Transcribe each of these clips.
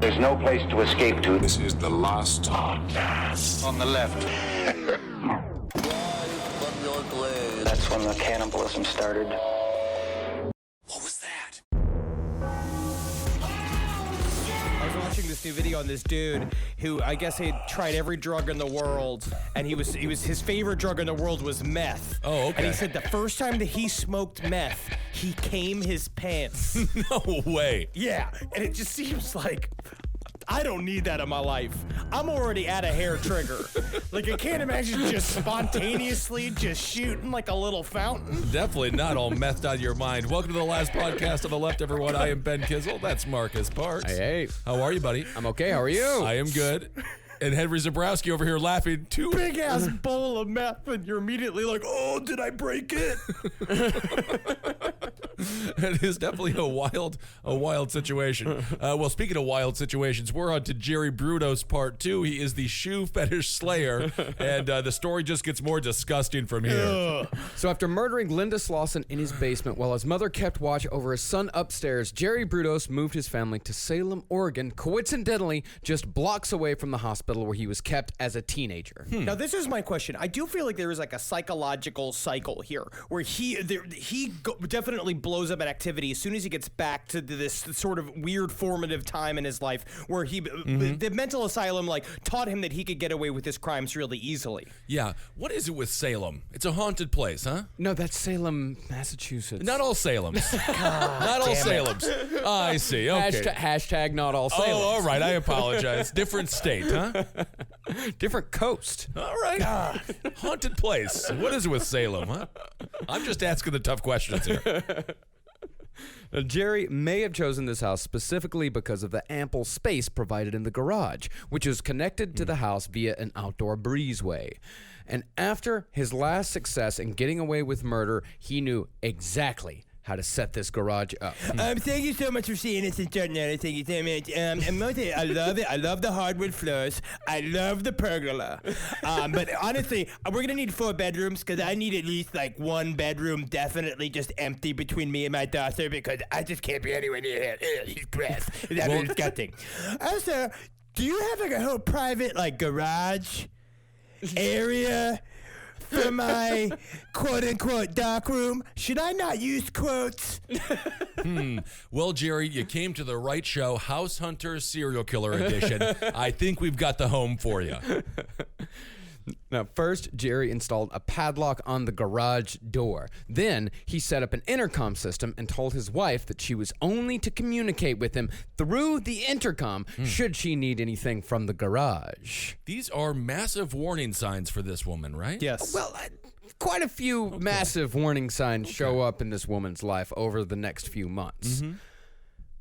There's no place to escape to. This is the last podcast. On the left. That's when the cannibalism started. What was that? I was watching this new video on this dude who I guess he tried every drug in the world, and his favorite drug in the world was meth. Oh, okay. And he said the first time that he smoked meth, he came his pants. No way. Yeah, and it just seems like I don't need that in my life. I'm already at a hair trigger. Like, I can't imagine just spontaneously just shooting like a little fountain. Definitely not all methed out of your mind. Welcome to the last podcast on the left, everyone. I am Ben Kizzle. That's Marcus Parks. Hey. How are you, buddy? I'm okay. How are you? I am good. And Henry Zabrowski over here laughing too. Big ass bowl of meth, and you're immediately like, oh, did I break it? It is definitely a wild situation. Well, speaking of wild situations, we're on to Jerry Brudos part 2. He is the shoe fetish slayer, and the story just gets more disgusting from here. So after murdering Linda Slauson in his basement while his mother kept watch over his son upstairs, Jerry Brudos moved his family to Salem, Oregon, coincidentally just blocks away from the hospital where he was kept as a teenager. Now, this is my question. I do feel like there is like a psychological cycle here where he definitely blows up at activity as soon as he gets back to this sort of weird formative time in his life where the mental asylum like taught him that he could get away with his crimes really easily. Yeah. What is it with Salem? It's a haunted place, huh? No, that's Salem, Massachusetts. Not all Salems. Not all Salems. I see. Okay. Hashtag not all Salems. Oh, all right. I apologize. Different state, huh? Different coast. All right. Haunted place. What is it with Salem, huh? I'm just asking the tough questions here. Jerry may have chosen this house specifically because of the ample space provided in the garage, which is connected to the house via an outdoor breezeway. And after his last success in getting away with murder, he knew exactly how to set this garage up. Thank you so much for seeing us in Jordan. Thank you so much. And mostly, I love it. I love the hardwood floors. I love the pergola. But honestly, we're going to need 4 bedrooms because I need at least like 1 bedroom definitely just empty between me and my daughter because I just can't be anywhere near here. He's gross. That's disgusting. Also, do you have like a whole private like garage area for my quote-unquote dark room? Should I not use quotes? Well, Jerry, you came to the right show, House Hunter Serial Killer Edition. I think we've got the home for you. Now, first, Jerry installed a padlock on the garage door. Then, he set up an intercom system and told his wife that she was only to communicate with him through the intercom should she need anything from the garage. These are massive warning signs for this woman, right? Yes. Well, quite a few massive warning signs show up in this woman's life over the next few months.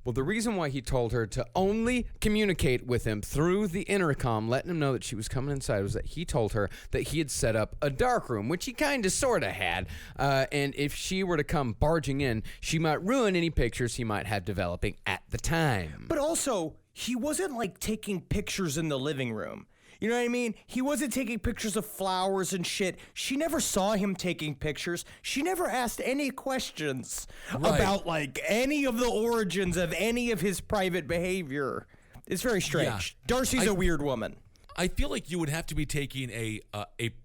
Well, the reason why he told her to only communicate with him through the intercom, letting him know that she was coming inside, was that he told her that he had set up a dark room, which he kind of sort of had. And if she were to come barging in, she might ruin any pictures he might have developing at the time. But also, he wasn't like taking pictures in the living room. You know what I mean? He wasn't taking pictures of flowers and shit. She never saw him taking pictures. She never asked any questions about like any of the origins of any of his private behavior. It's very strange. Yeah. Darcy's a weird woman. I feel like you would have to be taking a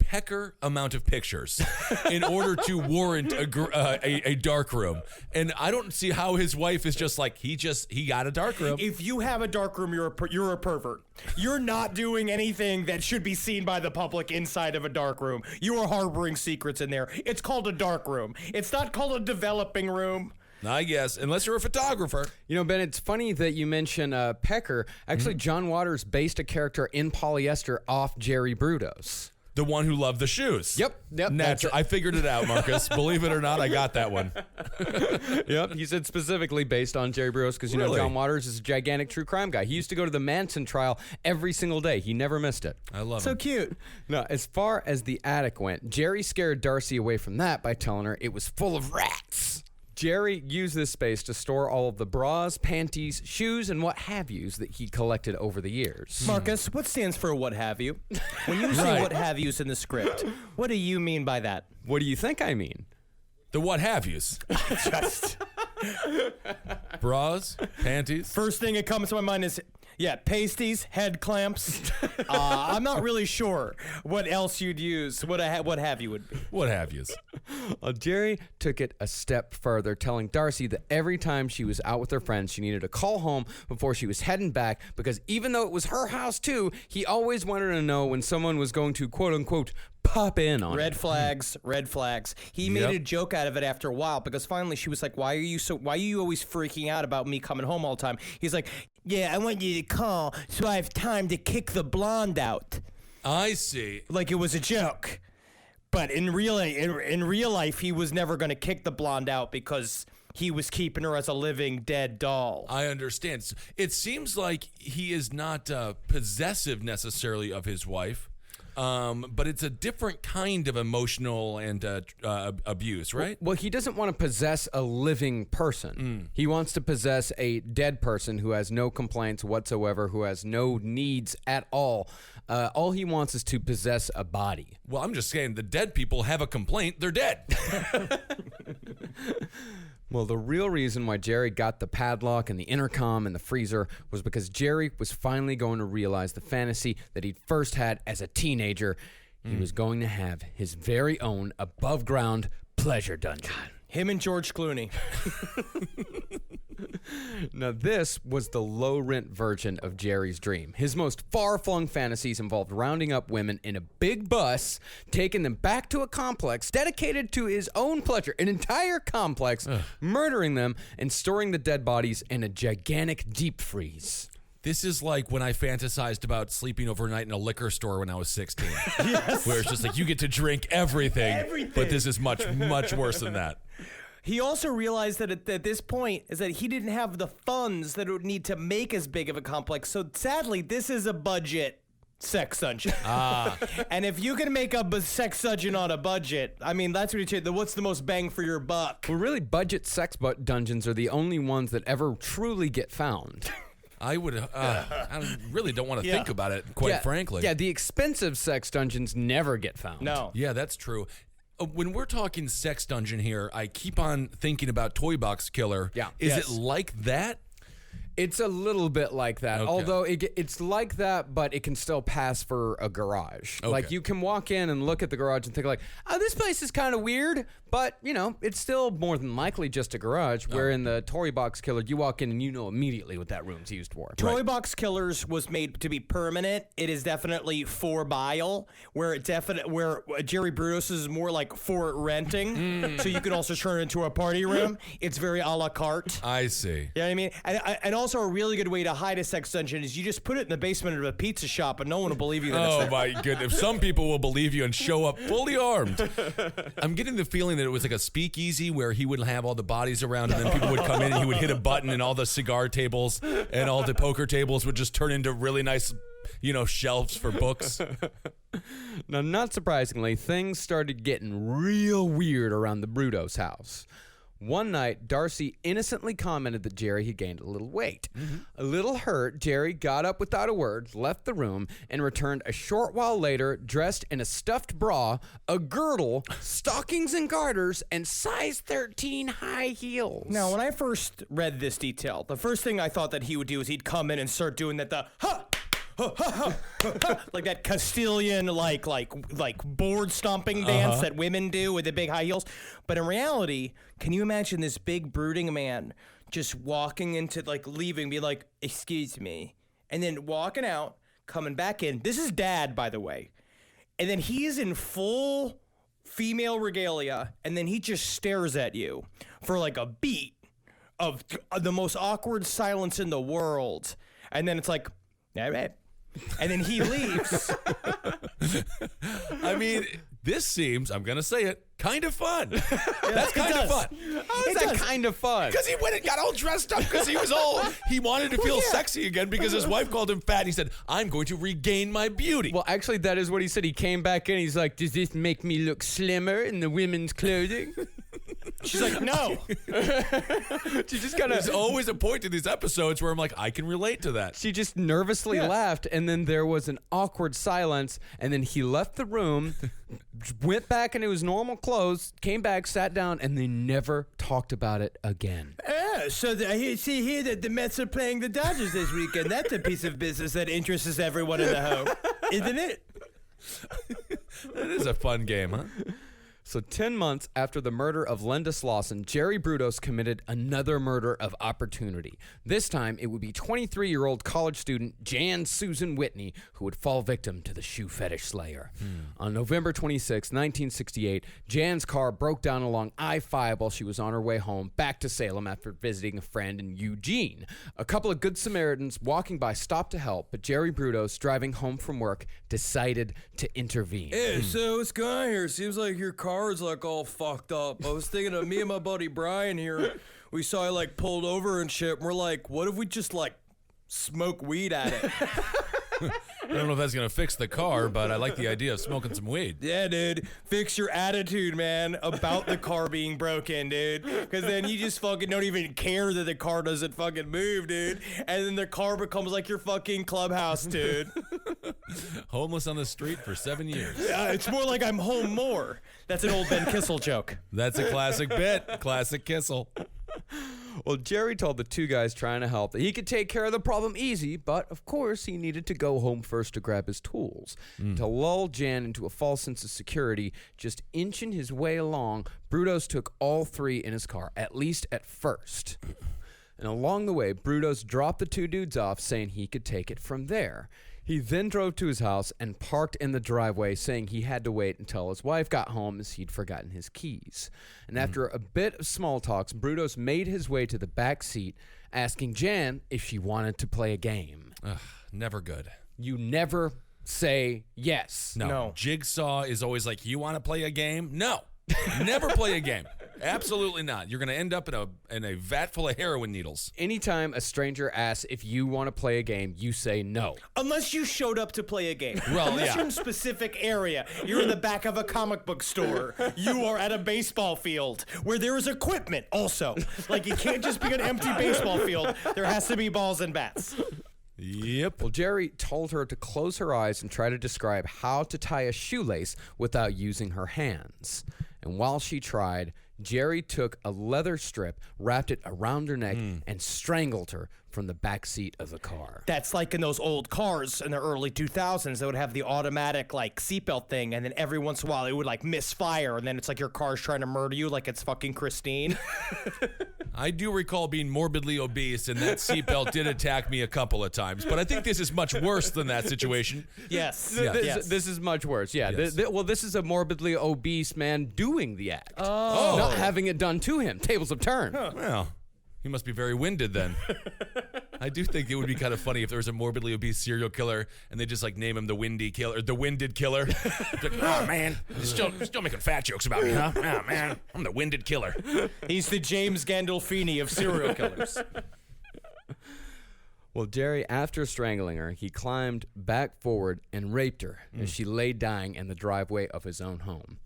pecker amount of pictures in order to warrant a dark room. And I don't see how his wife is just like, he got a dark room. If you have a dark room, you're a pervert. You're not doing anything that should be seen by the public inside of a dark room. You are harboring secrets in there. It's called a dark room. It's not called a developing room. I guess, unless you're a photographer. You know, Ben, it's funny that you mention Pecker. Actually, John Waters based a character in polyester off Jerry Brudos. The one who loved the shoes. Yep. Natural. I figured it out, Marcus. Believe it or not, I got that one. Yep. He said specifically based on Jerry Brudos because, you know, John Waters is a gigantic true crime guy. He used to go to the Manson trial every single day. He never missed it. I love So him. cute. Now, as far as the attic went, Jerry scared Darcy away from that by telling her it was full of rats. Jerry used this space to store all of the bras, panties, shoes, and what have yous that he collected over the years. Marcus, what stands for what have you? When you say what have yous in the script, what do you mean by that? What do you think I mean? The what have yous. Bras, panties. First thing that comes to my mind is, pasties, head clamps. I'm not really sure what else you'd use. What have you would be. What have yous? Jerry took it a step further, telling Darcy that every time she was out with her friends, she needed to call home before she was heading back, because even though it was her house too, he always wanted to know when someone was going to, quote unquote, pop in on Red it. flags, red flags. He made a joke out of it after a while, because finally she was like, why are you always freaking out about me coming home all the time? He's like, yeah, I want you to call so I have time to kick the blonde out. I see. Like it was a joke. But in real life, he was never going to kick the blonde out because he was keeping her as a living dead doll. I understand. It seems like he is not possessive necessarily of his wife. But it's a different kind of emotional and abuse, right? Well, he doesn't want to possess a living person. He wants to possess a dead person who has no complaints whatsoever, who has no needs at all. All he wants is to possess a body. Well, I'm just saying the dead people have a complaint. They're dead. Well, the real reason why Jerry got the padlock and the intercom and the freezer was because Jerry was finally going to realize the fantasy that he'd first had as a teenager. He was going to have his very own above-ground pleasure dungeon. Him and George Clooney. Now, this was the low-rent version of Jerry's dream. His most far-flung fantasies involved rounding up women in a big bus, taking them back to a complex dedicated to his own pleasure, an entire complex, murdering them, and storing the dead bodies in a gigantic deep freeze. This is like when I fantasized about sleeping overnight in a liquor store when I was 16. Yes. Where it's just like you get to drink everything. But this is much, much worse than that. He also realized that at this point is that he didn't have the funds that it would need to make as big of a complex. So sadly, this is a budget sex dungeon. And if you can make a sex dungeon on a budget, I mean, that's what what's the most bang for your buck? Well, really, budget sex dungeons are the only ones that ever truly get found. I really don't want to think about it, quite frankly. Yeah, the expensive sex dungeons never get found. No. Yeah, that's true. When we're talking sex dungeon here, I keep on thinking about Toy Box Killer. Yeah. Is it like that? It's a little bit like that, Okay. although it's like that, but it can still pass for a garage. Okay. Like, you can walk in and look at the garage and think like, oh, this place is kind of weird, but, you know, it's still more than likely just a garage, where in the Toy Box Killer, you walk in and you know immediately what that room's used for. Toy Box Killers was made to be permanent. It is definitely for bile, where Jerry Brudos is more like for renting, so you could also turn it into a party room. It's very a la carte. I see. You know what I mean? And also a really good way to hide a sex dungeon is you just put it in the basement of a pizza shop and no one will believe you that it's Oh there. my goodness. Some people will believe you and show up fully armed. I'm getting the feeling that it was like a speakeasy where he would have all the bodies around and then people would come in and he would hit a button and all the cigar tables and all the poker tables would just turn into really nice, shelves for books. Now, not surprisingly, things started getting real weird around the Brudos house. One night, Darcy innocently commented that Jerry had gained a little weight. A little hurt, Jerry got up without a word, left the room, and returned a short while later dressed in a stuffed bra, a girdle, stockings and garters, and size 13 high heels. Now, when I first read this detail, the first thing I thought that he would do is he'd come in and start doing that like that Castilian like board stomping dance that women do with the big high heels. But in reality, can you imagine this big brooding man just walking into leaving, be like, excuse me, and then walking out, coming back in. This is Dad, by the way. And then he is in full female regalia, and then he just stares at you for like a beat of the most awkward silence in the world. And then it's like, all right. And then he leaves. I mean, this seems, I'm going to say it, kind of fun. That's kind of fun. How is that kind of fun? Because he went and got all dressed up because he wanted to feel sexy again because his wife called him fat. And he said, I'm going to regain my beauty. Well, actually, that is what he said. He came back in. He's like, does this make me look slimmer in the women's clothing? She's like, no. She just kind There's of. always a point in these episodes where I'm like, I can relate to that. She just nervously laughed, and then there was an awkward silence, and then he left the room, went back into his normal clothes, came back, sat down, and they never talked about it again. So I see here that the Mets are playing the Dodgers this weekend. That's a piece of business that interests everyone in the home, isn't it? That is a fun game, huh? So 10 months after the murder of Linda Slauson, Jerry Brudos committed another murder of opportunity. This time, it would be 23-year-old college student Jan Susan Whitney who would fall victim to the shoe fetish slayer. On November 26, 1968, Jan's car broke down along I-5 while she was on her way home back to Salem after visiting a friend in Eugene. A couple of good Samaritans walking by stopped to help, but Jerry Brudos, driving home from work, decided to intervene. Hey, so what's going on here? Seems like your car is like all fucked up. I was thinking of me and my buddy Brian here. We saw you like pulled over and shit. And we're like, what if we just like smoke weed at it? I don't know if that's going to fix the car, but I like the idea of smoking some weed. Yeah, dude. Fix your attitude, man, about the car being broken, dude. Because then you just fucking don't even care that the car doesn't fucking move, dude. And then the car becomes like your fucking clubhouse, dude. Homeless on the street for 7 years. It's more like I'm home more. That's an old Ben Kissel joke. That's a classic bit. Classic Kissel. Well, Jerry told the two guys trying to help that he could take care of the problem easy, but of course he needed to go home first to grab his tools. To lull Jan into a false sense of security, just inching his way along, Brudos took all three in his car, at least at first. And along the way, Brudos dropped the two dudes off, saying he could take it from there. He then drove to his house and parked in the driveway, saying he had to wait until his wife got home as he'd forgotten his keys. And after a bit of small talks, Brudos made his way to the back seat, asking Jan if she wanted to play a game. Ugh, never good. You never say yes. No. Jigsaw is always like, you want to play a game? No. Never play a game. Absolutely not. You're going to end up in a vat full of heroin needles. Anytime a stranger asks if you want to play a game, you say no. Unless you showed up to play a game. Well, Unless yeah. you're in a specific area. You're in the back of a comic book store. You are at a baseball field where there is equipment also. Like, it can't just be an empty baseball field. There has to be balls and bats. Yep. Well, Jerry told her to close her eyes and try to describe how to tie a shoelace without using her hands. And while she tried, Jerry took a leather strip, wrapped it around her neck, and strangled her from the back seat of the car. That's like in those old cars in the early 2000s that would have the automatic like seatbelt thing, and then every once in a while it would like misfire, and then it's like your car's trying to murder you like it's fucking Christine. I do recall being morbidly obese, and that seatbelt did attack me a couple of times. But I think this is much worse than that situation. Yes. Yeah. This is much worse. Yeah. Yes. Well, this is a morbidly obese man doing the act. Oh. Not having it done to him. Tables have turned. Well, he must be very winded then. I do think it would be kind of funny if there was a morbidly obese serial killer and they just like name him the Windy Killer, the Winded Killer. Like, oh man, still making fat jokes about me, huh? Oh man, I'm the Winded Killer. He's the James Gandolfini of serial killers. Well, Jerry, after strangling her, he climbed back forward and raped her as she lay dying in the driveway of his own home.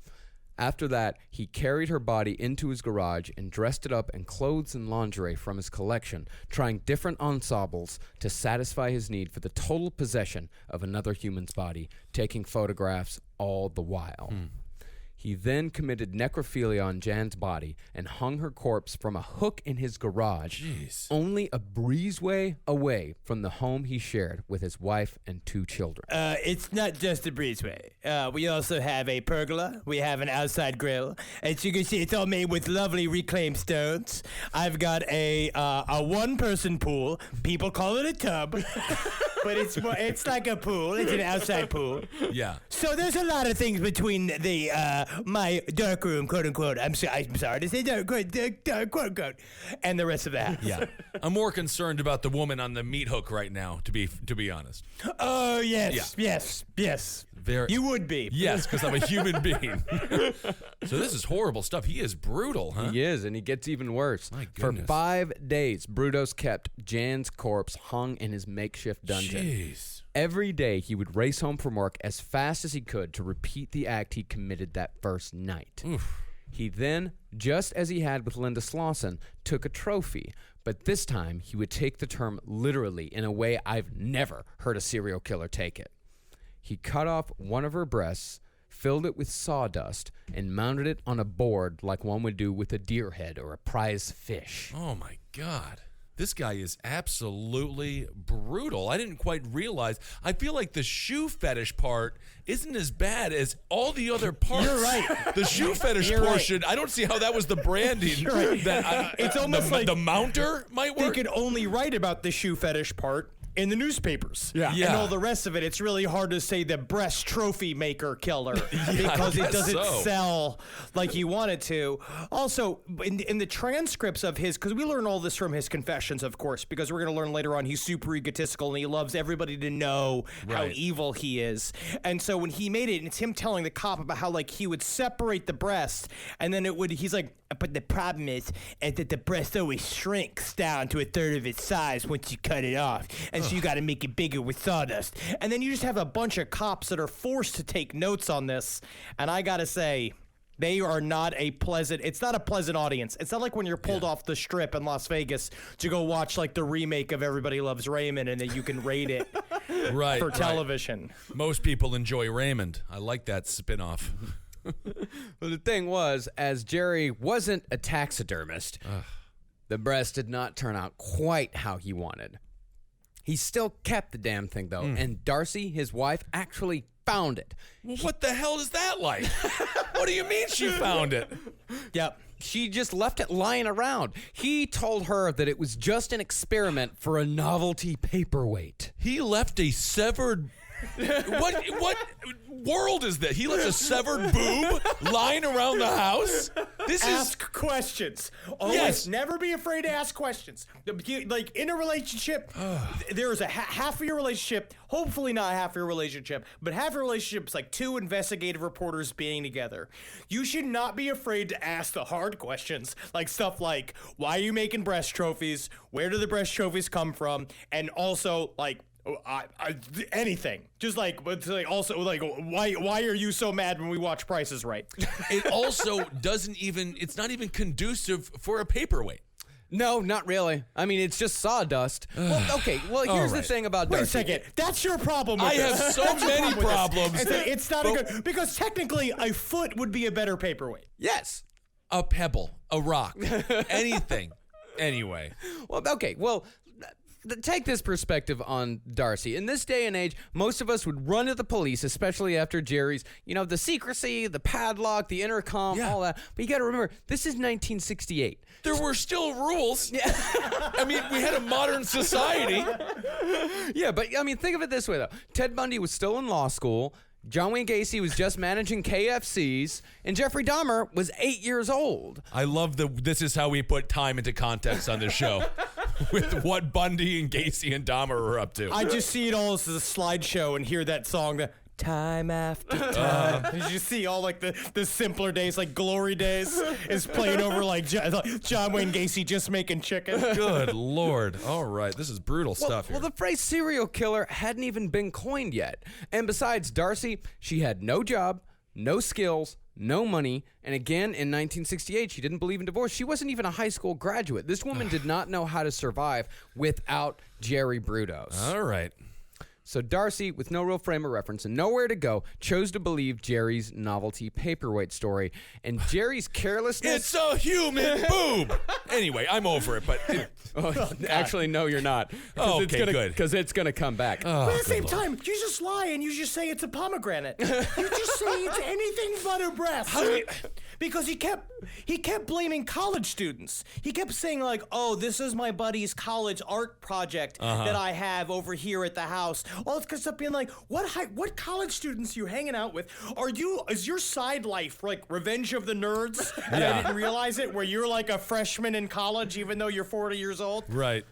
After that, he carried her body into his garage and dressed it up in clothes and lingerie from his collection, trying different ensembles to satisfy his need for the total possession of another human's body, taking photographs all the while. He then committed necrophilia on Jan's body and hung her corpse from a hook in his garage, only a breezeway away from the home he shared with his wife and two children. It's not just a breezeway. We also have a pergola. We have an outside grill. As you can see, it's all made with lovely reclaimed stones. I've got a one-person pool. People call it a tub, but it's like a pool. It's an outside pool. Yeah. So there's a lot of things between the my dark room, quote unquote. I'm sorry to say dark quote unquote, and the rest of the house. Yeah. I'm more concerned about the woman on the meat hook right now, to be honest. Oh yes, Yeah. yes. Very. You would be. Yes, because I'm a human being. So this is horrible stuff. He is brutal, huh? He is, and he gets even worse. My For goodness. 5 days, Brudos kept Jan's corpse hung in his makeshift dungeon. Jeez. Every day, he would race home from work as fast as he could to repeat the act he committed that first night. Oof. He then, just as he had with Linda Slauson, took a trophy, but this time he would take the term literally in a way I've never heard a serial killer take it. He cut off one of her breasts, filled it with sawdust, and mounted it on a board like one would do with a deer head or a prize fish. Oh, my God. This guy is absolutely brutal. I didn't quite realize. I feel like the shoe fetish part isn't as bad as all the other parts. You're right. The shoe fetish portion, I don't see how that was the branding. You're right. It's almost like the mounter might they work. could only write about the shoe fetish part in the newspapers. Yeah. And all the rest of it, it's really hard to say the breast trophy maker killer because it doesn't sell like you want it to. Also, in the transcripts of his, because we learn all this from his confessions, of course, because we're going to learn later on he's super egotistical and he loves everybody to know how evil he is. And so when he made it, it's him telling the cop about how like he would separate the breast and then he's like, but the problem is that the breast always shrinks down to a third of its size once you cut it off. And so you got to make it bigger with sawdust. And then you just have a bunch of cops that are forced to take notes on this. And I got to say, they are not it's not a pleasant audience. It's not like when you're pulled off the strip in Las Vegas to go watch like the remake of Everybody Loves Raymond and then you can rate it for television. Most people enjoy Raymond. I like that spinoff. Well, the thing was, as Jerry wasn't a taxidermist, the breast did not turn out quite how he wanted. He still kept the damn thing, though, and Darcy, his wife, actually found it. Well, what the hell is that like? What do you mean she found it? Yep. She just left it lying around. He told her that it was just an experiment for a novelty paperweight. He left a severed... What world is that? He left a severed boob lying around the house? Ask questions. Always never be afraid to ask questions. Like in a relationship, there is a half of your relationship, hopefully not half of your relationship, but half of your relationship is like two investigative reporters being together. You should not be afraid to ask the hard questions, like stuff like, why are you making breast trophies? Where do the breast trophies come from? And also, like, anything. Just like, but like also like, why are you so mad when we watch Price is Right? It also it's not even conducive for a paperweight. No, not really. I mean, it's just sawdust. Well, okay. Well, here's the thing about Darcy. Wait a second. That's your problem with I this. have so many problems. It's not a good, because technically a foot would be a better paperweight. Yes. A pebble, a rock, anything. Anyway. Well, okay. Well, take this perspective on Darcy. In this day and age, most of us would run to the police, especially after Jerry's, the secrecy, the padlock, the intercom, all that. But you got to remember, this is 1968. There were still rules. Yeah. I mean, we had a modern society. Yeah, but I mean, think of it this way, though. Ted Bundy was still in law school. John Wayne Gacy was just managing KFCs, and Jeffrey Dahmer was 8 years old. I love this is how we put time into context on this show. With what Bundy and Gacy and Dahmer are up to. I just see it all as a slideshow and hear that song, time after time. You see all like the simpler days, like Glory Days, is playing over like John Wayne Gacy just making chicken. Good Lord. All right. This is brutal stuff here. Well, the phrase serial killer hadn't even been coined yet. And besides Darcy, she had no job, no skills, no money, and again, in 1968, she didn't believe in divorce. She wasn't even a high school graduate. This woman did not know how to survive without Jerry Brudos. All right. So Darcy, with no real frame of reference and nowhere to go, chose to believe Jerry's novelty paperweight story. And Jerry's carelessness... It's a human boob! Anyway, I'm over it, but... Actually, no, you're not. Okay, good. Because it's going to come back. But at the same time, you just lie and you just say it's a pomegranate. You just say it's anything but a breast. Because he kept blaming college students. He kept saying like, "Oh, this is my buddy's college art project that I have over here at the house." All it's because of being like, "What college students are you hanging out with? Is your side life like Revenge of the Nerds?" And I didn't realize it, where you're like a freshman in college even though you're 40 years old. Right.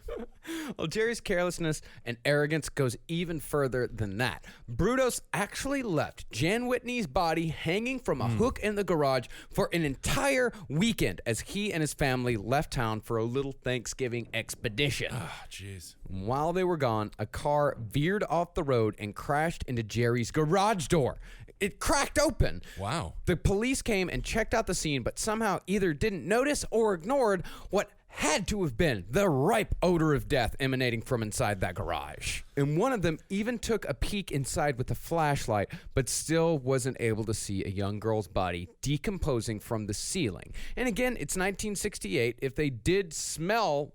Well, Jerry's carelessness and arrogance goes even further than that. Brudos actually left Jan Whitney's body hanging from a hook in the garage for an entire weekend as he and his family left town for a little Thanksgiving expedition. Ah, jeez. While they were gone, a car veered off the road and crashed into Jerry's garage door. it cracked open. Wow. The police came and checked out the scene, but somehow either didn't notice or ignored what had to have been the ripe odor of death emanating from inside that garage. And one of them even took a peek inside with a flashlight, but still wasn't able to see a young girl's body decomposing from the ceiling. And again, it's 1968. If they did smell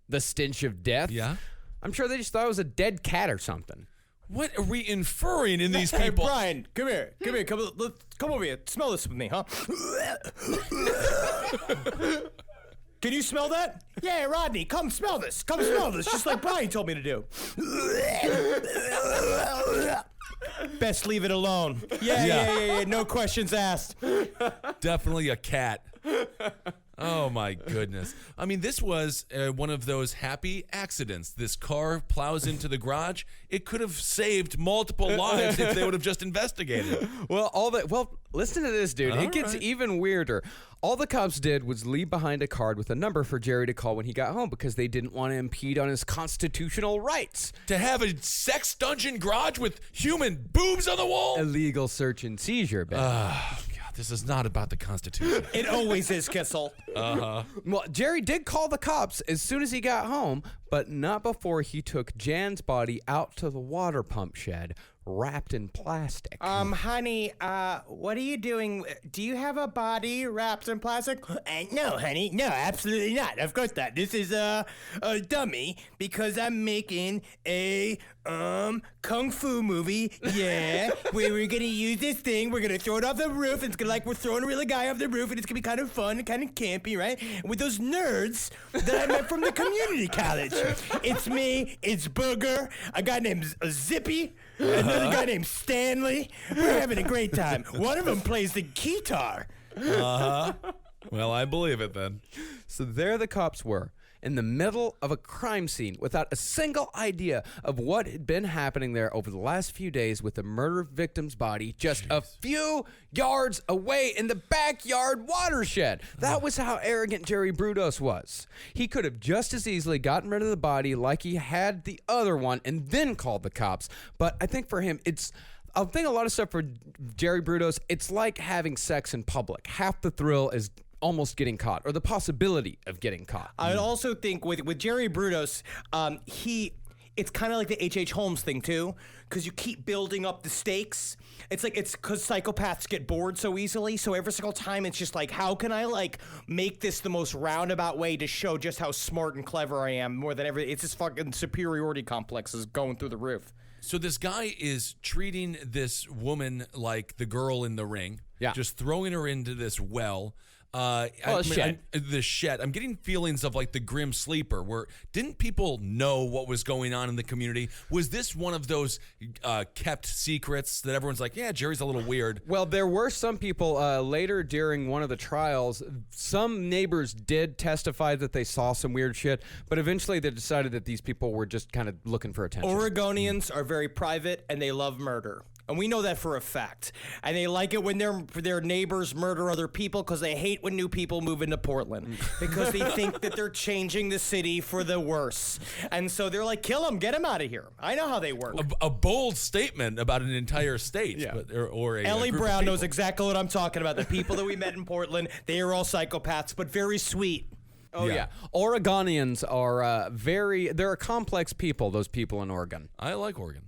the stench of death, Yeah. I'm sure they just thought it was a dead cat or something. What are we inferring in these Hey, people? Brian, come here, come over here. Smell this with me, huh? Can you smell that? Yeah, Rodney, come smell this. Come smell this, just like Brian told me to do. Best leave it alone. Yeah. No questions asked. Definitely a cat. Oh my goodness. I mean, this was one of those happy accidents. This car plows into the garage. It could have saved multiple lives if they would have just investigated. Well, listen to this, dude. It gets even weirder. All the cops did was leave behind a card with a number for Jerry to call when he got home because they didn't want to impede on his constitutional rights. To have a sex dungeon garage with human boobs on the wall? Illegal search and seizure, Ben. God, this is not about the Constitution. It always is, Kissel. Well, Jerry did call the cops as soon as he got home, but not before he took Jan's body out to the water pump shed, wrapped in plastic. Honey, what are you doing? Do you have a body wrapped in plastic? No, honey. No, absolutely not. Of course not. This is a dummy because I'm making a kung fu movie. Yeah, where we're gonna use this thing. We're gonna throw it off the roof. It's gonna like we're throwing a real guy off the roof, and it's gonna be kind of fun, kind of campy, right? With those nerds that I met from the community college. It's me. It's Booger. A guy named Zippy. Another guy named Stanley. We're having a great time. One of them plays the guitar. Well, I believe it then. So there the cops were, in the middle of a crime scene without a single idea of what had been happening there over the last few days with the murder victim's body just a few yards away in the backyard watershed. That was how arrogant Jerry Brudos was. He could have just as easily gotten rid of the body like he had the other one and then called the cops. But I think for him, I think a lot of stuff for Jerry Brudos, it's like having sex in public. Half the thrill is almost getting caught, or the possibility of getting caught. I also think with Jerry Brudos, it's kind of like the H.H. Holmes thing too, because you keep building up the stakes. It's because psychopaths get bored so easily. So every single time, it's just like, how can I make this the most roundabout way to show just how smart and clever I am more than ever? It's this fucking superiority complex is going through the roof. So this guy is treating this woman like the girl in the ring. Yeah. Just throwing her into this well. Shed. The shed. I'm getting feelings of like the Grim Sleeper, where didn't people know what was going on in the community? Was this one of those kept secrets that everyone's like, yeah, Jerry's a little weird? Well, there were some people later during one of the trials, some neighbors did testify that they saw some weird shit, but eventually they decided that these people were just kind of looking for attention. Oregonians are very private and they love murder. And we know that for a fact. And they like it when their neighbors murder other people because they hate when new people move into Portland because they think that they're changing the city for the worse. And so they're like, kill them, get them out of here. I know how they work. A bold statement about an entire state. Yeah. Or a Ellie group of Brown knows people. exactly what I'm talking about. The people that we met in Portland, they are all psychopaths, but very sweet. Oh, yeah. Oregonians are they're a complex people, those people in Oregon. I like Oregon.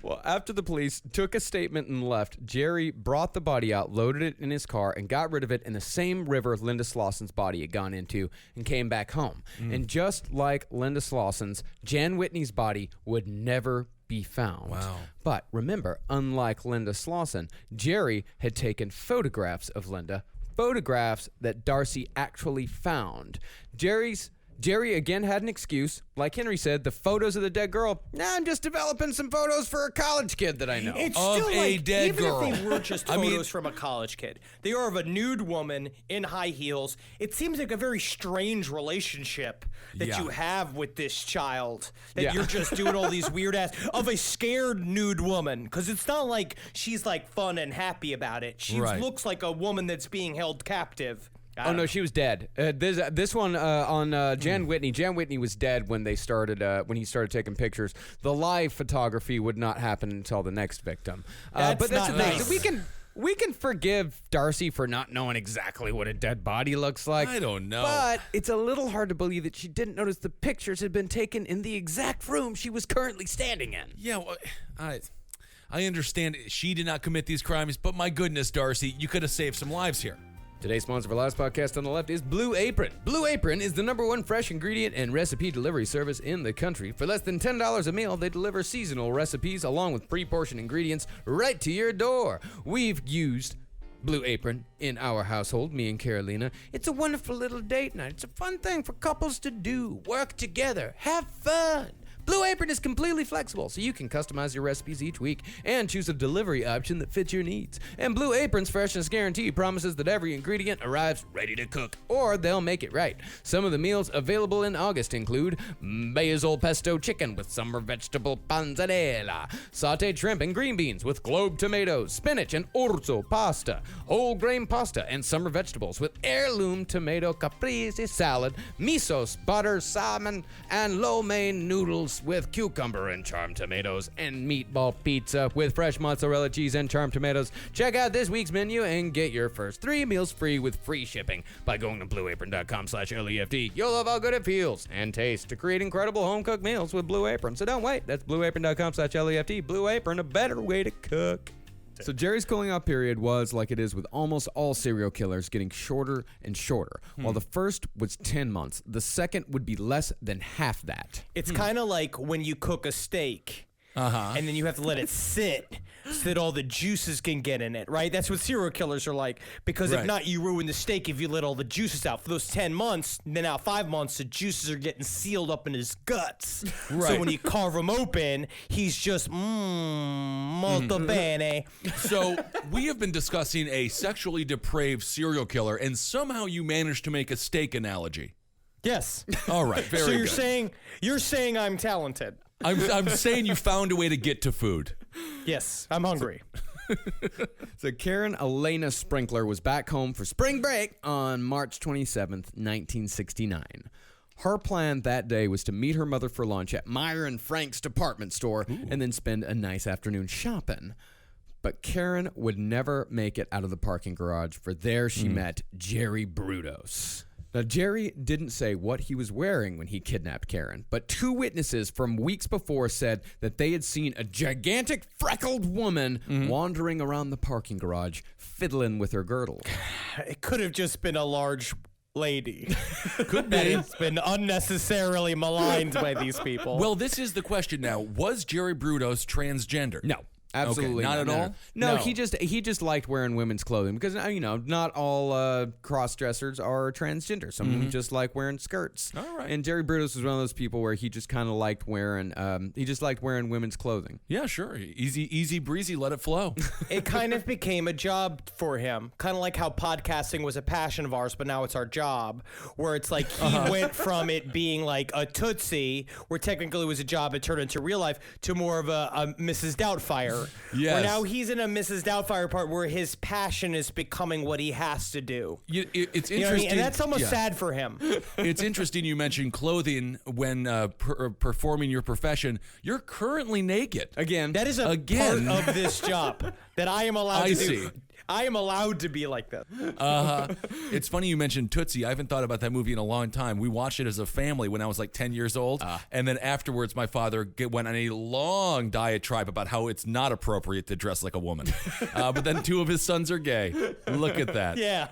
Well, after the police took a statement and left, Jerry brought the body out, loaded it in his car, and got rid of it in the same river Linda Slauson's body had gone into and came back home. And just like Linda Slauson's, Jan Whitney's body would never be found. Wow. But remember, unlike Linda Slauson, Jerry had taken photographs of Linda, photographs that Darcy actually found. Jerry again had an excuse. Like Henry said, the photos of the dead girl, I'm just developing some photos for a college kid that I know. It's Of still a dead even girl. if they were just I mean- photos from a college kid, they are of a nude woman in high heels. It seems like a very strange relationship that Yeah. you have with this child. That Yeah. you're just doing all these weird ass of a scared nude woman, because it's not like she's like fun and happy about it. She Right. looks like a woman that's being held captive. Oh no, she was dead. This one on Jan Whitney. Jan Whitney was dead when they started when he started taking pictures. The live photography would not happen until the next victim. But that's not the thing. nice. We can forgive Darcy for not knowing exactly what a dead body looks like. I don't know. But it's a little hard to believe that she didn't notice the pictures had been taken in the exact room she was currently standing in. Yeah, well, I understand she did not commit these crimes, but my goodness, Darcy, you could have saved some lives here. Today's sponsor for Last Podcast on the Left is Blue Apron. Blue Apron is the #1 fresh ingredient and recipe delivery service in the country. For less than $10 a meal, they deliver seasonal recipes along with pre-portioned ingredients right to your door. We've used Blue Apron in our household, me and Carolina. It's a wonderful little date night. It's a fun thing for couples to do. Work together. Have fun. Blue Apron is completely flexible, so you can customize your recipes each week and choose a delivery option that fits your needs. And Blue Apron's freshness guarantee promises that every ingredient arrives ready to cook, or they'll make it right. Some of the meals available in August include basil pesto chicken with summer vegetable panzanella, sauteed shrimp and green beans with globe tomatoes, spinach and orzo pasta, whole grain pasta and summer vegetables with heirloom tomato caprese salad, miso, butter, salmon, and lo mein noodles with cucumber and charmed tomatoes, and meatball pizza with fresh mozzarella cheese and charmed tomatoes. Check out this week's menu and get your first 3 meals free with free shipping by going to blueapron.com/LEFD. You'll love how good it feels and tastes to create incredible home-cooked meals with Blue Apron. So don't wait. That's blueapron.com/LEFD. Blue Apron, a better way to cook. So Jerry's cooling off period was, like it is with almost all serial killers, getting shorter and shorter. While the first was 10 months, the second would be less than half that. It's kind of like when you cook a steak. And then you have to let it sit so that all the juices can get in it, right? That's what serial killers are like. Because Right. if not, you ruin the steak if you let all the juices out. For those 10 months, then now 5 months, the juices are getting sealed up in his guts. So Right. when you carve him open, he's just, molto bene. So we have been discussing a sexually depraved serial killer, and somehow you managed to make a steak analogy. Yes. All right, very So good. you're saying I'm talented. I'm saying you found a way to get to food. Yes, I'm hungry. So Karen Elena Sprinkler was back home for spring break on March 27th, 1969. Her plan that day was to meet her mother for lunch at Meyer and Frank's department store and then spend a nice afternoon shopping. But Karen would never make it out of the parking garage, for there she met Jerry Brudos. Now, Jerry didn't say what he was wearing when he kidnapped Karen, but 2 witnesses from weeks before said that they had seen a gigantic freckled woman wandering around the parking garage, fiddling with her girdle. It could have just been a large lady. Could That be. has been unnecessarily maligned by these people. Well, this is the question now. Was Jerry Brudos transgender? No. Absolutely not at all? No, No. he just liked wearing women's clothing because not all cross-dressers are transgender. Some of them just like wearing skirts. All right. And Jerry Brudos was one of those people where he just kind of liked wearing women's clothing. Yeah, sure. Easy breezy, let it flow. It kind of became a job for him. Kind of like how podcasting was a passion of ours, but now it's our job. Where it's like he went from it being like a Tootsie, where technically it was a job, it turned into real life, to more of a Mrs. Doubtfire. Yes. Where now he's in a Mrs. Doubtfire part where his passion is becoming what he has to do. It's You know what I mean? interesting. And that's almost yeah. sad for him. It's interesting you mentioned clothing when performing your profession. You're currently naked. Again, That is a Again. part of this job that I am allowed I to see. do. I am allowed to be like that. It's funny you mentioned Tootsie. I haven't thought about that movie in a long time. We watched it as a family when I was like 10 years old. And then afterwards, my father went on a long diatribe about how it's not appropriate to dress like a woman. But then 2 of his sons are gay. Look at that. Yeah.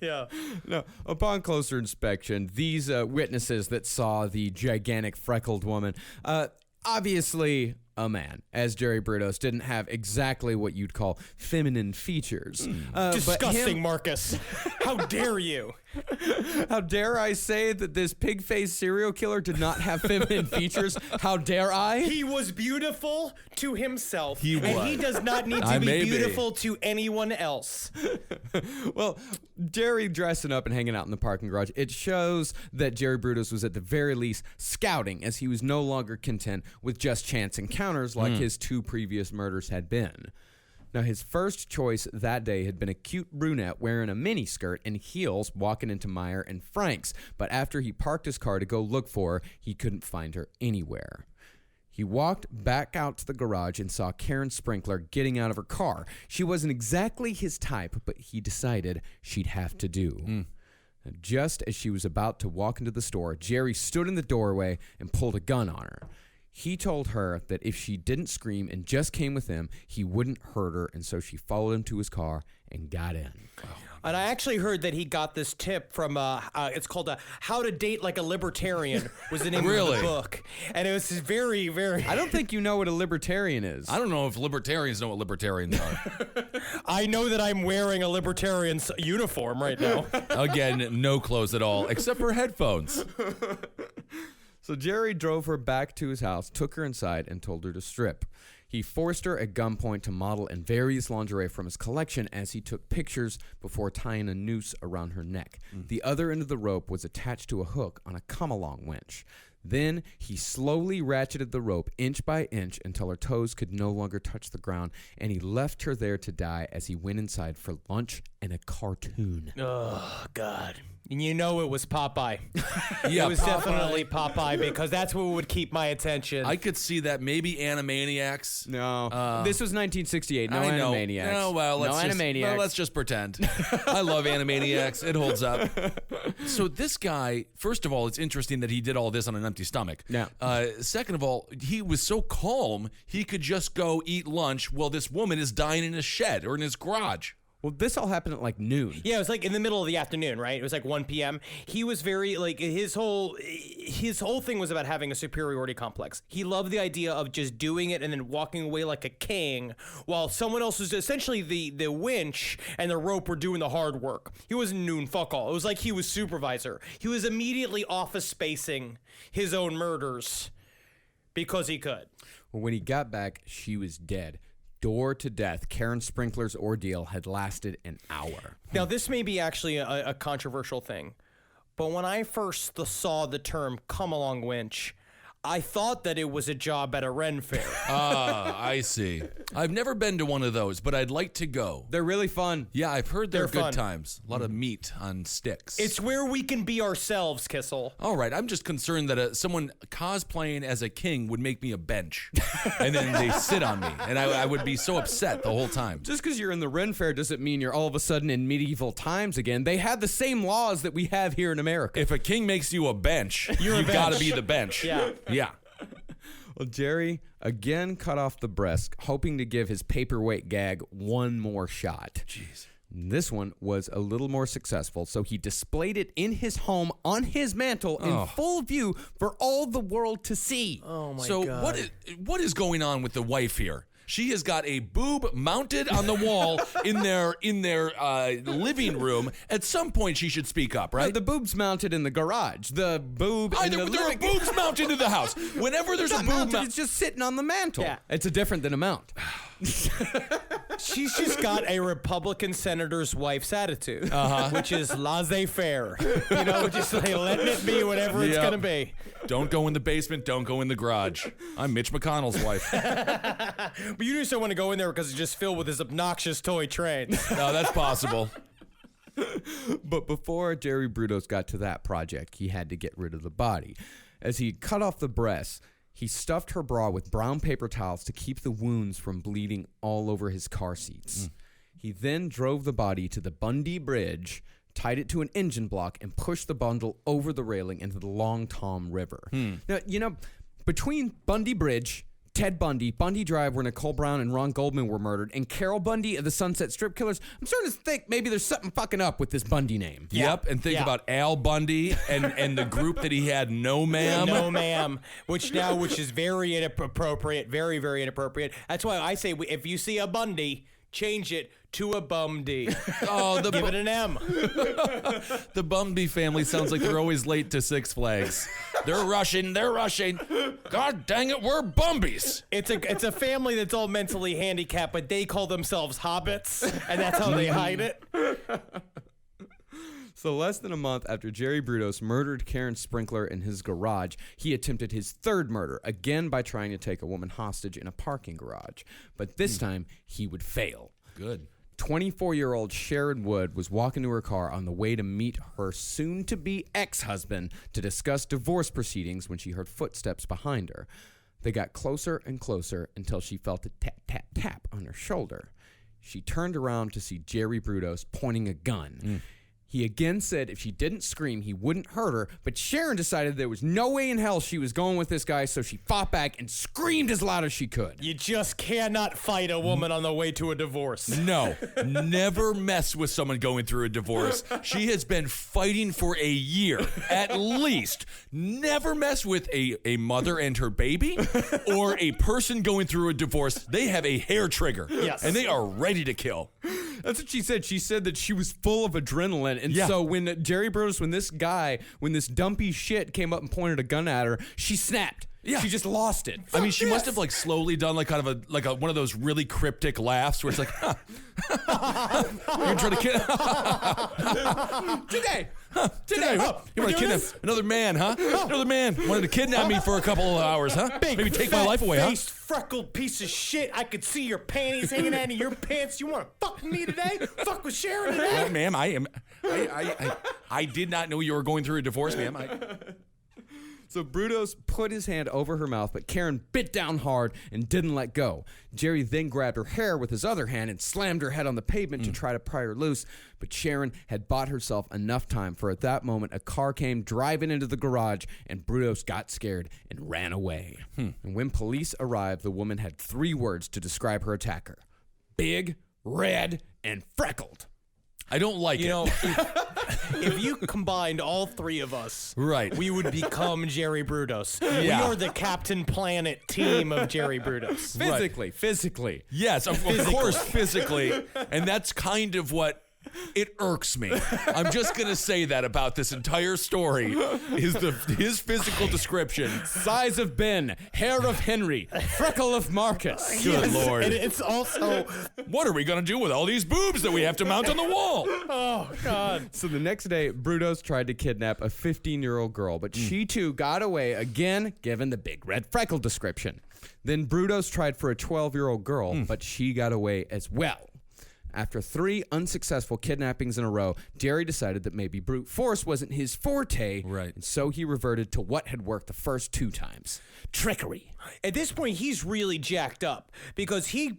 Yeah. No, upon closer inspection, these witnesses that saw the gigantic freckled woman, obviously a man, as Jerry Brudos didn't have exactly what you'd call feminine features. But Disgusting, him- Marcus. How dare you? How dare I say that this pig-faced serial killer did not have feminine features? How dare I? He was beautiful to himself. He And was. he does not need I to may be be. beautiful to anyone else. Well, Jerry dressing up and hanging out in the parking garage, it shows that Jerry Brudos was at the very least scouting, as he was no longer content with just chance encounters like his 2 previous murders had been. Now, his first choice that day had been a cute brunette wearing a miniskirt and heels walking into Meyer and Frank's, but after he parked his car to go look for her, he couldn't find her anywhere. He walked back out to the garage and saw Karen Sprinkler getting out of her car. She wasn't exactly his type, but he decided she'd have to do. Just as she was about to walk into the store, Jerry stood in the doorway and pulled a gun on her. He told her that if she didn't scream and just came with him, he wouldn't hurt her, and so she followed him to his car and got in. And I actually heard that he got this tip from, it's called How to Date Like a Libertarian was the name of the book. And it was very, very... I don't think you know what a libertarian is. I don't know if libertarians know what libertarians are. I know that I'm wearing a libertarian's uniform right now. Again, no clothes at all, except for headphones. So Jerry drove her back to his house, took her inside, and told her to strip. He forced her at gunpoint to model in various lingerie from his collection as he took pictures before tying a noose around her neck. The other end of the rope was attached to a hook on a come-along winch. Then he slowly ratcheted the rope inch by inch until her toes could no longer touch the ground, and he left her there to die as he went inside for lunch and a cartoon. Oh, God. And you know it was Popeye. Yeah, it was definitely Popeye because that's what would keep my attention. I could see that. Maybe Animaniacs. No, this was 1968. No I know. Animaniacs. No, well, Animaniacs. Let's just pretend. I love Animaniacs. It holds up. So this guy, first of all, it's interesting that he did all this on an empty stomach. Yeah. Second of all, he was so calm, he could just go eat lunch while this woman is dying in his shed or in his garage. Well, this all happened at like noon. Yeah, it was like in the middle of the afternoon, right? It was like 1 p.m. He was very, like, his whole thing was about having a superiority complex. He loved the idea of just doing it and then walking away like a king while someone else was essentially the winch and the rope were doing the hard work. He wasn't noon fuck all. It was like he was supervisor. He was immediately office spacing his own murders because he could. Well, when he got back, she was dead. Door to death. Karen Sprinkler's ordeal had lasted an hour. Now, this may be actually a controversial thing, but when I first saw the term come-along winch, I thought that it was a job at a Ren fair. Ah, I see. I've never been to one of those, but I'd like to go. They're really fun. Yeah, I've heard they're good fun. Times. A lot of meat on sticks. It's where we can be ourselves, Kissel. All right, I'm just concerned that someone cosplaying as a king would make me a bench, and then they sit on me, and I would be so upset the whole time. Just because you're in the Ren Fair doesn't mean you're all of a sudden in medieval times again. They have the same laws that we have here in America. If a king makes you a bench, you've got to be the bench. Yeah. Yeah. Well, Jerry again cut off the breast, hoping to give his paperweight gag one more shot. Jeez. This one was a little more successful, so he displayed it in his home on his mantle in full view for all the world to see. Oh, my So God. what is going on with the wife here? She has got a boob mounted on the wall in their living room. At some point, she should speak up, right? The boob's mounted in the garage. The boob I in know, the but there are living boobs mounted in the house. Whenever there's a It's boob not mounted, mounted, it's just sitting on the mantle. Yeah. It's a different than a mount. She's just got a Republican senator's wife's attitude, which is laissez-faire. You know, just like letting it be whatever it's Yep. going to be. don't go in the basement, don't go in the garage. I'm Mitch McConnell's wife. But you just don't want to go in there because it's just filled with his obnoxious toy trains. No, that's possible. But before Jerry Brudos got to that project, he had to get rid of the body. As he cut off the breasts, he stuffed her bra with brown paper towels to keep the wounds from bleeding all over his car seats. He then drove the body to the Bundy Bridge, tied it to an engine block, and pushed the bundle over the railing into the Long Tom River. Now, you know, between Bundy Bridge, Ted Bundy, Bundy Drive, where Nicole Brown and Ron Goldman were murdered, and Carol Bundy of the Sunset Strip Killers, I'm starting to think maybe there's something fucking up with this Bundy name. Yep, and think about Al Bundy and the group that he had, No Ma'am. No, ma'am. Which is very inappropriate. Very, very inappropriate. That's why I say if you see a Bundy, change it to a Bumdy. Oh, Give it an M. The Bumby family sounds like they're always late to Six Flags. They're rushing. God dang it, we're Bumbies. It's a family that's all mentally handicapped, but they call themselves hobbits, and that's how they hide it. So less than a month after Jerry Brudos murdered Karen Sprinkler in his garage, he attempted his third murder, again by trying to take a woman hostage in a parking garage. But this time, he would fail. Good. 24-year-old Sharon Wood was walking to her car on the way to meet her soon-to-be ex-husband to discuss divorce proceedings when she heard footsteps behind her. They got closer and closer until she felt a tap, tap, tap on her shoulder. She turned around to see Jerry Brudos pointing a gun. He again said if she didn't scream, he wouldn't hurt her, but Sharon decided there was no way in hell she was going with this guy, so she fought back and screamed as loud as she could. You just cannot fight a woman on the way to a divorce. No, never mess with someone going through a divorce. She has been fighting for a year, at least. Never mess with a mother and her baby or a person going through a divorce. They have a hair trigger. Yes. And they are ready to kill. That's what she said. She said that she was full of adrenaline. And so when Jerry Brudos, when this dumpy shit came up and pointed a gun at her, she snapped. Yeah. She just lost it. I mean, she must have like slowly done like kind of a one of those really cryptic laughs where it's like, huh. You're trying to kill Today. today. Huh? You want to kidnap another man, huh? Another man wanted to kidnap me for a couple of hours, huh? Maybe take my life away, huh? Faced, freckled piece of shit. I could see your panties hanging out of your pants. You want to fuck with me today? Fuck with Sharon today? Well, ma'am, I did not know you were going through a divorce, ma'am. So Brudos put his hand over her mouth, but Karen bit down hard and didn't let go. Jerry then grabbed her hair with his other hand and slammed her head on the pavement to try to pry her loose, but Sharon had bought herself enough time, for at that moment a car came driving into the garage and Brudos got scared and ran away. And when police arrived, the woman had 3 words to describe her attacker: big, red, and freckled. I don't like it. You know, if you combined all 3 of us, Right. we would become Jerry Brudos. We Yeah. are the Captain Planet team of Jerry Brudos. Physically. Yes, of course, physically. And that's kind of what it irks me. I'm just going to say that about this entire story is his physical description. Size of Ben, hair of Henry, freckle of Marcus. Good Lord. And it's also, What are we going to do with all these boobs that we have to mount on the wall? oh, God. So the next day, Brudos tried to kidnap a 15-year-old girl, but she too got away again, given the big red freckle description. Then Brudos tried for a 12-year-old girl, but she got away as well. After 3 unsuccessful kidnappings in a row, Jerry decided that maybe brute force wasn't his forte, Right. and so he reverted to what had worked the first 2 times: trickery. At this point, he's really jacked up because he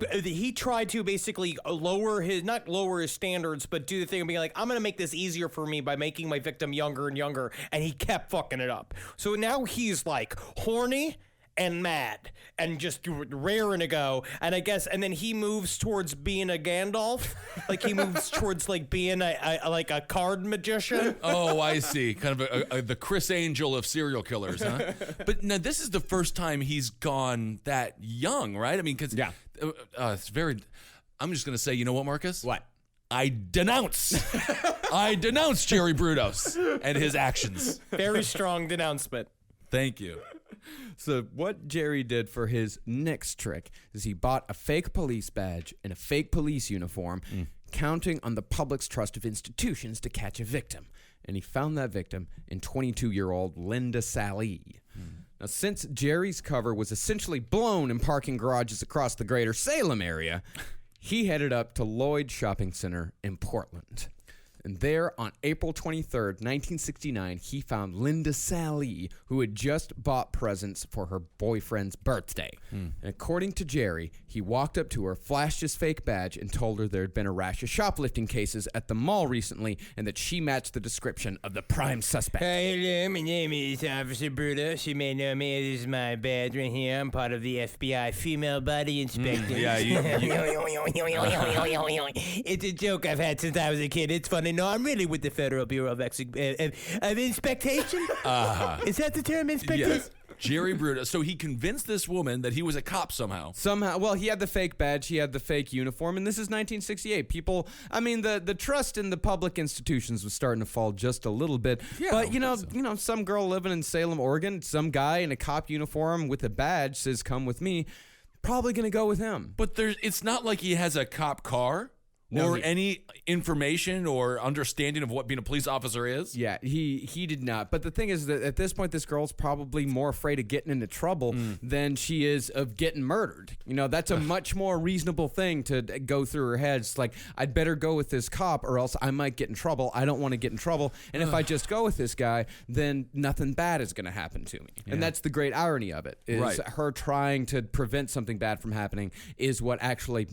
tried to basically not lower his standards, but do the thing of being like, I'm going to make this easier for me by making my victim younger and younger, and he kept fucking it up. So now he's like horny and mad and just raring to go, and I guess, and then he moves towards being a Gandalf, like he moves towards like being a card magician. Oh, I see. Kind of the Chris Angel of serial killers, huh? But now this is the first time he's gone that young, right? I mean, because it's very. I'm just gonna say, you know what, Marcus? What? I denounce Jerry Brudos and his actions. Very strong denouncement. Thank you. So what Jerry did for his next trick is he bought a fake police badge and a fake police uniform, counting on the public's trust of institutions to catch a victim. And he found that victim in 22-year-old Linda Sally. Now, since Jerry's cover was essentially blown in parking garages across the greater Salem area, he headed up to Lloyd Shopping Center in Portland. And there, on April 23rd, 1969, he found Linda Sally, who had just bought presents for her boyfriend's birthday. And according to Jerry, he walked up to her, flashed his fake badge, and told her there had been a rash of shoplifting cases at the mall recently, and that she matched the description of the prime suspect. Hello, my name is Officer Brudos. You may know me. This is my badge right here. I'm part of the FBI Female Body Inspector. It's a joke I've had since I was a kid. It's funny. No, I'm really with the Federal Bureau of Inspection. Is that the term, inspectors? Yes. Jerry Brudos. So he convinced this woman that he was a cop somehow. Somehow, well, he had the fake badge, he had the fake uniform, and this is 1968. People, I mean, the trust in the public institutions was starting to fall just a little bit. Yeah, but you know, some girl living in Salem, Oregon, some guy in a cop uniform with a badge says, "Come with me." Probably gonna go with him. But it's not like he has a cop car or any information or understanding of what being a police officer is? Yeah, he did not. But the thing is that at this point, this girl's probably more afraid of getting into trouble than she is of getting murdered. You know, that's a much more reasonable thing to go through her head. It's like, I'd better go with this cop or else I might get in trouble. I don't want to get in trouble. And if I just go with this guy, then nothing bad is going to happen to me. And that's the great irony of it, is her trying to prevent something bad from happening is what actually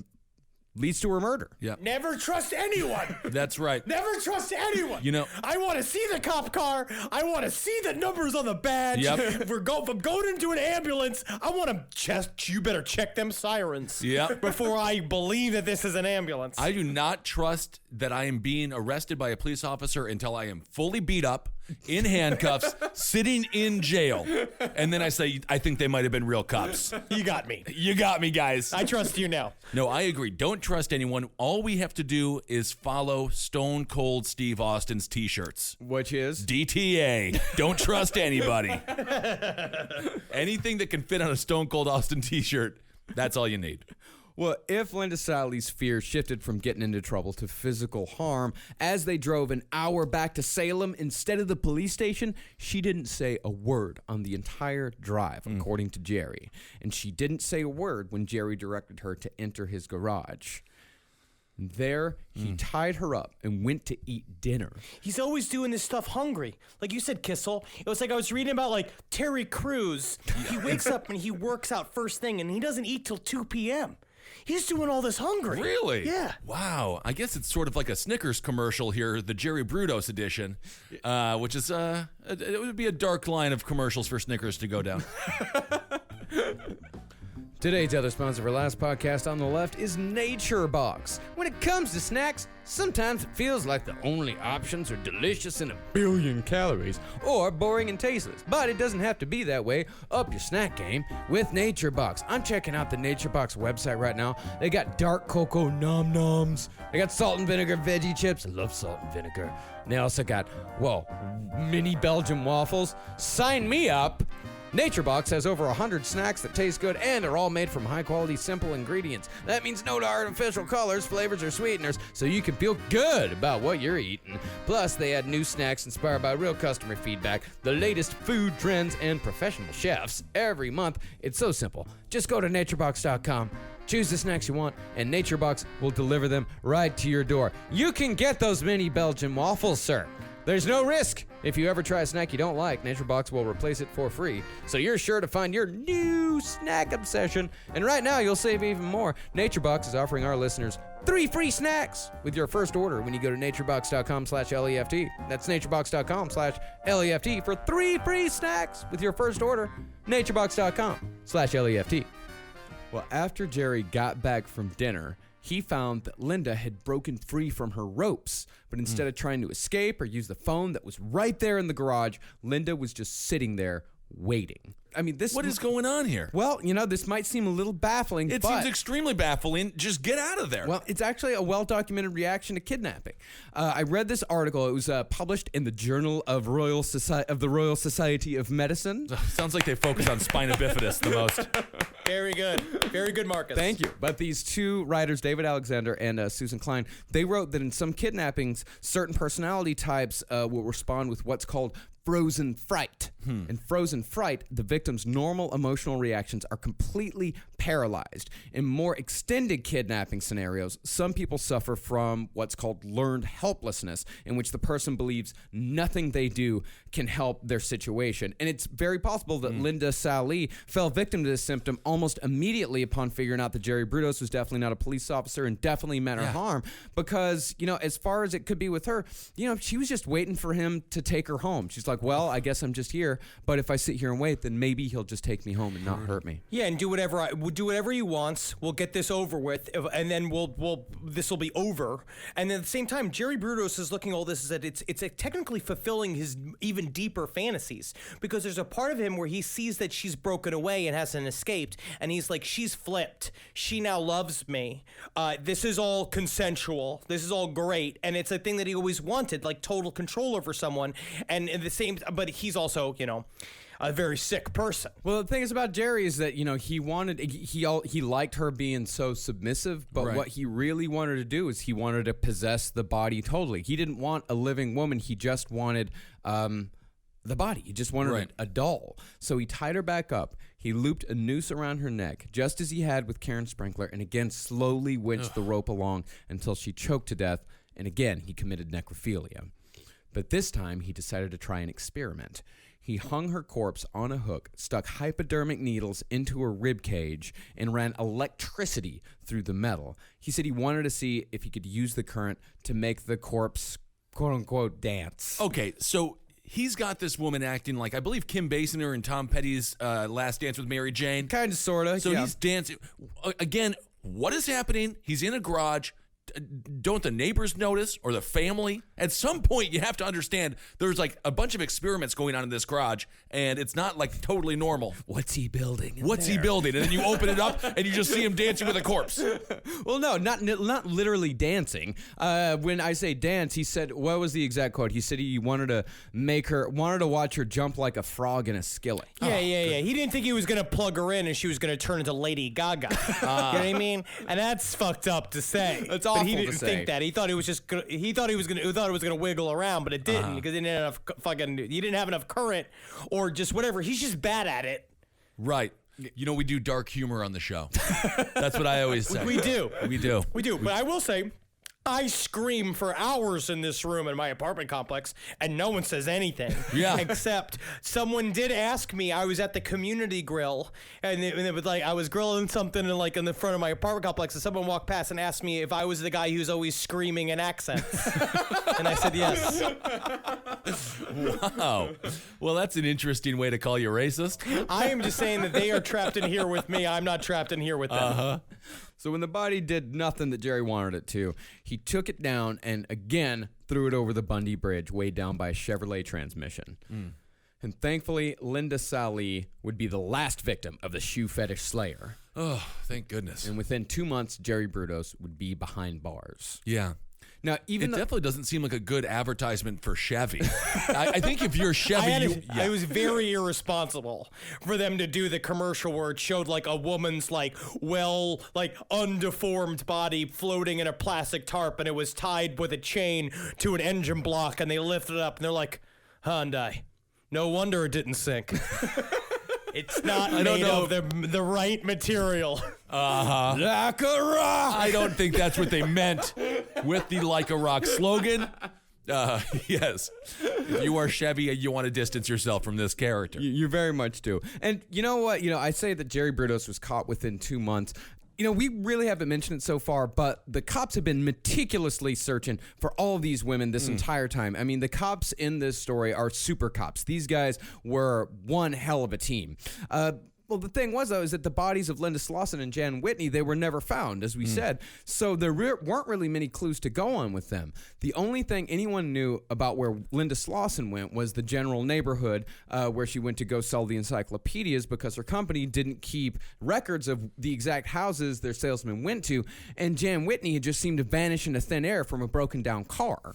leads to her murder. Yeah. Never trust anyone. That's right. Never trust anyone. You know, I want to see the cop car. I want to see the numbers on the badge. Yep. If I'm going into an ambulance, I want to check. You better check them sirens. Yep. Before I believe that this is an ambulance. I do not trust that I am being arrested by a police officer until I am fully beat up, in handcuffs, sitting in jail. And then I say, I think they might have been real cops. You got me. You got me, guys. I trust you now. No, I agree. Don't trust anyone. All we have to do is follow Stone Cold Steve Austin's t-shirts. Which is? DTA. Don't trust anybody. Anything that can fit on a Stone Cold Austin t-shirt, that's all you need. Well, if Linda Sally's fear shifted from getting into trouble to physical harm as they drove an hour back to Salem instead of the police station, she didn't say a word on the entire drive, according to Jerry. And she didn't say a word when Jerry directed her to enter his garage. There, he tied her up and went to eat dinner. He's always doing this stuff hungry. Like you said, Kissel. It was like I was reading about like Terry Crews. He wakes up and he works out first thing and he doesn't eat till 2 p.m. He's doing all this hungry. Really? Yeah. Wow. I guess it's sort of like a Snickers commercial here, the Jerry Brudos edition, which is, it would be a dark line of commercials for Snickers to go down. Today's other sponsor for last podcast on the left is Nature Box. When it comes to snacks, sometimes it feels like the only options are delicious and a billion calories or boring and tasteless. But it doesn't have to be that way. Up your snack game with Nature Box. I'm checking out the Nature Box website right now. They got dark cocoa nom noms. They got salt and vinegar veggie chips. I love salt and vinegar. And they also got, mini Belgian waffles. Sign me up. NatureBox has over 100 snacks that taste good and are all made from high-quality, simple ingredients. That means no artificial colors, flavors, or sweeteners, so you can feel good about what you're eating. Plus, they add new snacks inspired by real customer feedback, the latest food trends, and professional chefs every month. It's so simple. Just go to naturebox.com, choose the snacks you want, and NatureBox will deliver them right to your door. You can get those mini Belgian waffles, sir. There's no risk. If you ever try a snack you don't like, NatureBox will replace it for free. So you're sure to find your new snack obsession. And right now, you'll save even more. NatureBox is offering our listeners 3 free snacks with your first order when you go to naturebox.com/LEFT. That's naturebox.com/LEFT for 3 free snacks with your first order. naturebox.com/LEFT. Well, after Jerry got back from dinner, he found that Linda had broken free from her ropes, but instead of trying to escape or use the phone that was right there in the garage, Linda was just sitting there waiting. I mean, What is going on here? Well, this might seem a little baffling, It but seems extremely baffling. Just get out of there. well, it's actually a well-documented reaction to kidnapping. I read this article. It was published in the Journal of the Royal Society of Medicine. Sounds like they focus on spina bifidus the most. Very good. Very good, Marcus. Thank you. But these two writers, David Alexander and Susan Klein, they wrote that in some kidnappings, certain personality types will respond with what's called frozen fright. In frozen fright, the victim's normal emotional reactions are completely paralyzed. In more extended kidnapping scenarios, some people suffer from what's called learned helplessness, in which the person believes nothing they do can help their situation. And it's very possible that Linda Sally fell victim to this symptom almost immediately upon figuring out that Jerry Brudos was definitely not a police officer and definitely meant her harm. Because, as far as it could be with her, she was just waiting for him to take her home. She's like, well, I guess I'm just here, but if I sit here and wait, then maybe he'll just take me home and not hurt me. Yeah, and do whatever he wants. We'll get this over with, and then this will be over. And at the same time, Jerry Brudos is looking at all this is that it's technically fulfilling his even deeper fantasies, because there's a part of him where he sees that she's broken away and hasn't escaped, and he's like, she's flipped. She now loves me. This is all consensual. This is all great, and it's a thing that he always wanted, like total control over someone. And at the same, but he's also a very sick person. Well, the thing is about Jerry is that he liked her being so submissive, but Right. what he really wanted to do is he wanted to possess the body totally. He didn't want a living woman. He just wanted the body. He just wanted Right. a doll. So he tied her back up. He looped a noose around her neck, just as he had with Karen Sprinkler, and again slowly winched the rope along until she choked to death. And again, he committed necrophilia. But this time, he decided to try an experiment. He hung her corpse on a hook, stuck hypodermic needles into her rib cage, and ran electricity through the metal. He said he wanted to see if he could use the current to make the corpse, quote-unquote, dance. Okay, so he's got this woman acting like, I believe, Kim Basinger in Tom Petty's Last Dance with Mary Jane. Kind of, sort of, So he's dancing. Again, what is happening? He's in a garage. Don't the neighbors notice, or the family? At some point, you have to understand there's like a bunch of experiments going on in this garage, and it's not like totally normal. What's he building? What's he building? And then you open it up, and you just see him dancing with a corpse. Well, no, not literally dancing. When I say dance, he said, what was the exact quote? He said he wanted to watch her jump like a frog in a skillet. Yeah. He didn't think he was gonna plug her in and she was gonna turn into Lady Gaga. You know what I mean? And that's fucked up to say. That's But he awful to didn't say. think that. He thought it was just. He thought it was gonna wiggle around, but it didn't because he didn't have enough he didn't have enough current or just whatever. He's just bad at it. Right. We do dark humor on the show. That's what I always say. We do. We do. We do. But I will say, I scream for hours in this room in my apartment complex, and no one says anything. Yeah. Except someone did ask me. I was at the community grill, and it was like I was grilling something in the front of my apartment complex, and someone walked past and asked me if I was the guy who's always screaming in accents, and I said yes. Wow. Well, that's an interesting way to call you racist. I am just saying that they are trapped in here with me. I'm not trapped in here with them. So when the body did nothing that Jerry wanted it to, he took it down and again threw it over the Bundy Bridge, weighed down by a Chevrolet transmission. And thankfully, Linda Sallee would be the last victim of the shoe fetish slayer. Oh, thank goodness. And within 2 months, Jerry Brudos would be behind bars. Yeah. Now, It even though definitely doesn't seem like a good advertisement for Chevy. I think if you're Chevy, I was very irresponsible for them to do the commercial where it showed like a woman's undeformed body floating in a plastic tarp, and it was tied with a chain to an engine block, and they lifted it up and they're like, Hyundai, no wonder it didn't sink. It's not made of the right material. Like a rock. I don't think that's what they meant with the Like a Rock slogan. Yes. If you are Chevy, you want to distance yourself from this character. You very much do. And you know what? I say that Jerry Brudos was caught within 2 months. We really haven't mentioned it so far, but the cops have been meticulously searching for all of these women this entire time. I mean, the cops in this story are super cops. These guys were one hell of a team. Well, the thing was, though, is that the bodies of Linda Slauson and Jan Whitney, they were never found, as we said. So there weren't really many clues to go on with them. The only thing anyone knew about where Linda Slauson went was the general neighborhood where she went to go sell the encyclopedias because her company didn't keep records of the exact houses their salesmen went to. And Jan Whitney had just seemed to vanish into thin air from a broken down car.